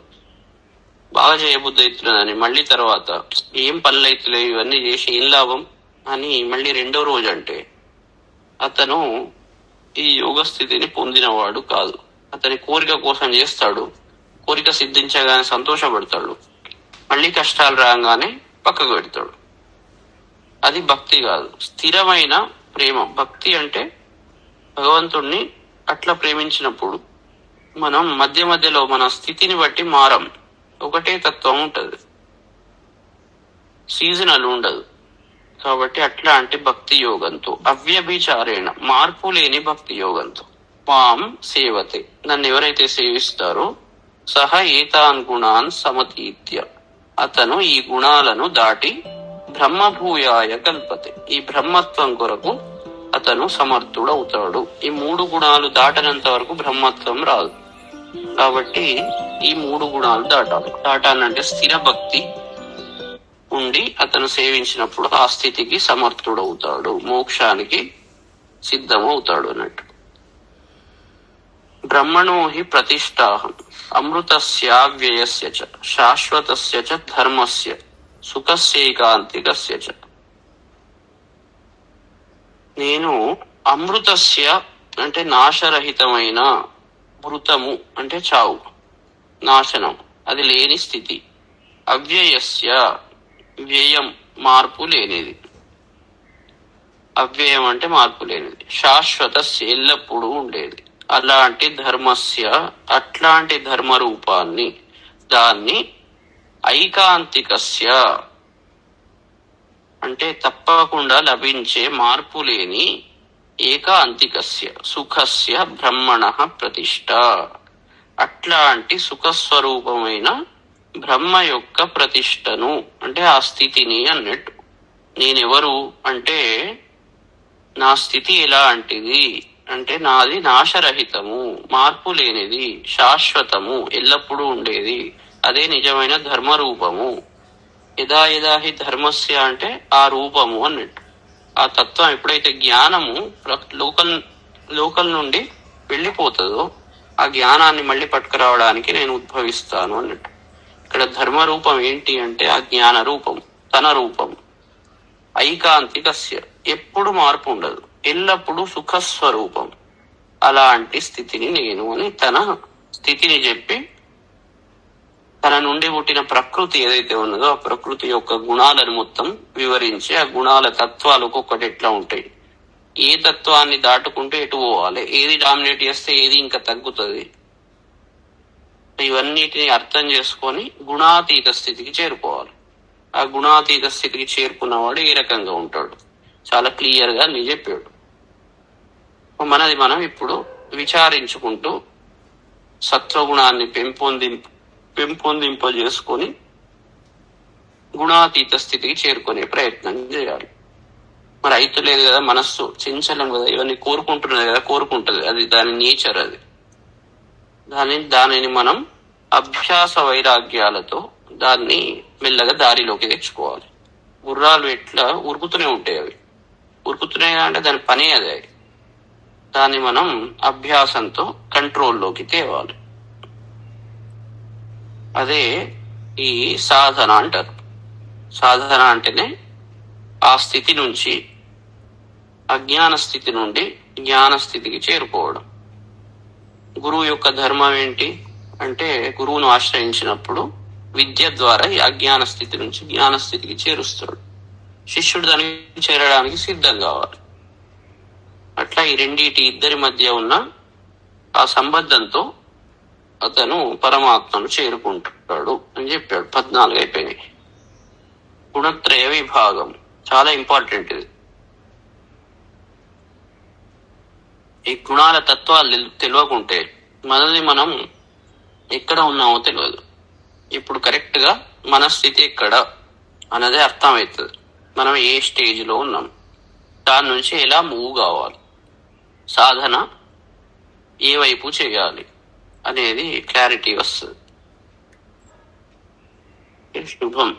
బాగా చేయబుద్ధి అవుతున్నదని మళ్ళీ తర్వాత ఏం పనులు అవుతలేవు ఇవన్నీ చేసి ఏం లాభం అని మళ్ళీ 2వ రోజు అంటే అతను ఈ యోగ స్థితిని పొందినవాడు కాదు. అతని కోరిక కోసం చేస్తాడు, కోరిక సిద్ధించగానే సంతోషపడతాడు, మళ్ళీ కష్టాలు రాగానే పక్కకు పెడతాడు. అది భక్తి కాదు, స్థిరమైన ప్రేమ. భక్తి అంటే భగవంతుణ్ణి అట్లా ప్రేమించినప్పుడు మనం మధ్య మధ్యలో మన స్థితిని బట్టి మారం, ఒకటే తత్వం ఉంటది, సీజనల్ ఉండదు. కాబట్టి అట్లాంటి భక్తి యోగంతో అవ్యభిచారేణ, మార్పు లేని భక్తి యోగంతో మాం సేవతే, నన్ను ఎవరైతే సేవిస్తారో సహ ఏతాన్ గుణాన్ సమతీత్య, అతను ఈ గుణాలను దాటి బ్రహ్మభూయాయ కల్పతే, ఈ బ్రహ్మత్వం కొరకు అతను సమర్థుడవుతాడు. ఈ 3 గుణాలు దాటనంత వరకు బ్రహ్మత్వం రాదు. కాబట్టి ఈ 3 గుణాలు దాటాలంటే స్థిర భక్తి ఉండి అతను సేవించినప్పుడు ఆ స్థితికి సమర్థుడవుతాడు, మోక్షానికి సిద్ధమవుతాడు అన్నట్టు. బ్రహ్మణో హి ప్రతిష్టాహం అమృతస్యావ్యయస్య చ శాశ్వతస్య చ ధర్మస్య సుఖస్యైకాంతికస్య చ. నేను అమృతస్య అంటే నాశరహితమైన, మృతము అంటే చావు, నాశనం అది లేని స్థితి, అవ్యయస్య వ్యయం మార్పు లేనిది, అవ్యయం అంటే మార్పు లేనిది, శాశ్వతస్య ఎల్లప్పుడూ ఉండేది. అలాంటి ధర్మస్య, అట్లాంటి ధర్మ రూపాన్ని, దాన్ని ఐకాంతికస్య అంటే తప్పకుండా లభించే మార్పు లేని, ఏకాంతికస్య సుఖస్య బ్రహ్మణ ప్రతిష్ట, అట్లాంటి సుఖస్వరూపమైన బ్రహ్మ యొక్క ప్రతిష్టను అంటే ఆ స్థితిని అన్నట్టు. నేనెవరు అంటే నా స్థితి ఎలాంటిది అంటే నాది నాశరహితము, మార్పు లేనిది, శాశ్వతము, ఎల్లప్పుడూ ఉండేది, అదే నిజమైన ధర్మ రూపము. యదా యదా హి ధర్మస్య అంటే ఆ రూపము అన్నట్టు. ఆ తత్వం ఎప్పుడైతే జ్ఞానము లోకల్ నుండి వెళ్ళిపోతుందో ఆ జ్ఞానాన్ని మళ్ళీ పట్టుకురావడానికి నేను ఉద్భవిస్తాను అన్నట్టు. ఇక్కడ ధర్మ రూపం ఏంటి అంటే ఆ జ్ఞాన రూపం, తన రూపం. ఐకాంతికస్య ఎప్పుడు మార్పు ఉండదు, ఎల్లప్పుడూ సుఖస్వరూపం. అలాంటి స్థితిని నేను అని తన స్థితిని చెప్పి తన నుండి పుట్టిన ప్రకృతి ఏదైతే ఉన్నదో ఆ ప్రకృతి యొక్క గుణాలను మొత్తం వివరించి, ఆ గుణాల తత్వాలు ఒక్కొక్కటి ఎట్లా ఉంటాయి, ఏ తత్వాన్ని దాటుకుంటే ఎటు పోవాలి, ఏది డామినేట్ చేస్తే ఏది ఇంకా తగ్గుతుంది, ఇవన్నిటిని అర్థం చేసుకొని గుణాతీత స్థితికి చేరుకోవాలి. ఆ గుణాతీత స్థితికి చేరుకున్నవాడు ఏ రకంగా ఉంటాడు చాలా క్లియర్ గా నేను చెప్పాడు. మనది మనం ఇప్పుడు విచారించుకుంటూ సత్వగుణాన్ని పెంపొందింపజేసుకొని గుణాతీత స్థితికి చేరుకునే ప్రయత్నం చేయాలి. మరి అయితే లేదు కదా, మనస్సు చంచలం కదా, ఇవన్నీ కోరుకుంటున్నది కదా, కోరుకుంటది, అది దాని నేచర్. అది దానిని మనం అభ్యాస వైరాగ్యాలతో దాన్ని మెల్లగా దారిలోకి తెచ్చుకోవాలి. గుర్రాలు ఎట్లా ఉరుకుతూనే ఉంటాయి, అవి ఉరుకుతున్నాయి అంటే దాని పనే అదే. దాన్ని మనం అభ్యాసంతో కంట్రోల్లోకి తేవాలి. అదే ఈ సాధన అంటారు. సాధన అంటేనే ఆ స్థితి నుంచి, అజ్ఞాన స్థితి నుండి జ్ఞాన స్థితికి చేరుకోవడం. గురువు యొక్క ధర్మం ఏంటి అంటే గురువును ఆశ్రయించినప్పుడు విద్య ద్వారా ఈ అజ్ఞాన స్థితి నుంచి జ్ఞాన స్థితికి చేరుస్తాడు. శిష్యుడు దానికి చేరడానికి సిద్ధం కావాలి. అట్లా ఈ రెండిటి ఇద్దరి మధ్య ఉన్న ఆ సంబంధంతో అతను పరమాత్మను చేరుకుంటాడు అని చెప్పాడు. 14 అయిపోయినాయి. గుణత్రయ విభాగం చాలా ఇంపార్టెంట్ ఇది. ఈ గుణాల తత్వాలు తెలియకుంటే మనల్ని మనం ఎక్కడ ఉన్నామో తెలియదు. ఇప్పుడు కరెక్ట్ గా మన స్థితి ఎక్కడ అన్నదే అర్థమవుతుంది. మనం ఏ స్టేజ్ లో ఉన్నాం, దాని నుంచి ఎలా మూవ్ కావాలి, సాధన ఏ వైపు చేయాలి అనేది క్లారిటీ వస్తుంది. శుభం.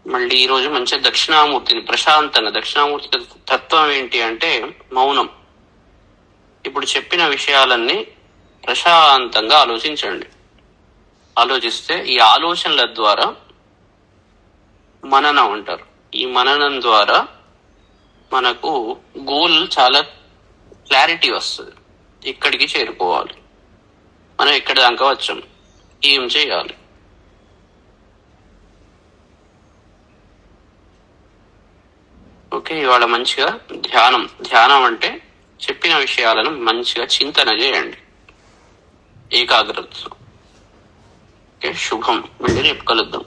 మళ్ళీ ఈరోజు మంచిగా దక్షిణామూర్తిని దక్షిణామూర్తి తత్వం ఏంటి అంటే మౌనం. ఇప్పుడు చెప్పిన విషయాలన్నీ ప్రశాంతంగా ఆలోచించండి. ఆలోచిస్తే ఈ ఆలోచనల ద్వారా మననం అంటారు. ఈ మననం ద్వారా మనకు గోల్ చాలా క్లారిటీ వస్తుంది. ఇక్కడికి చేరుకోవాలి, మనం ఎక్కడి దాకా వచ్చాం, ఏం చేయాలి. ఓకే, ఇవాళ మంచిగా ధ్యానం అంటే చెప్పిన విషయాలను మంచిగా చింతన చేయండి ఏకాగ్రతతో. ఓకే, శుభం. మళ్ళీ రేపు కలుద్దాం.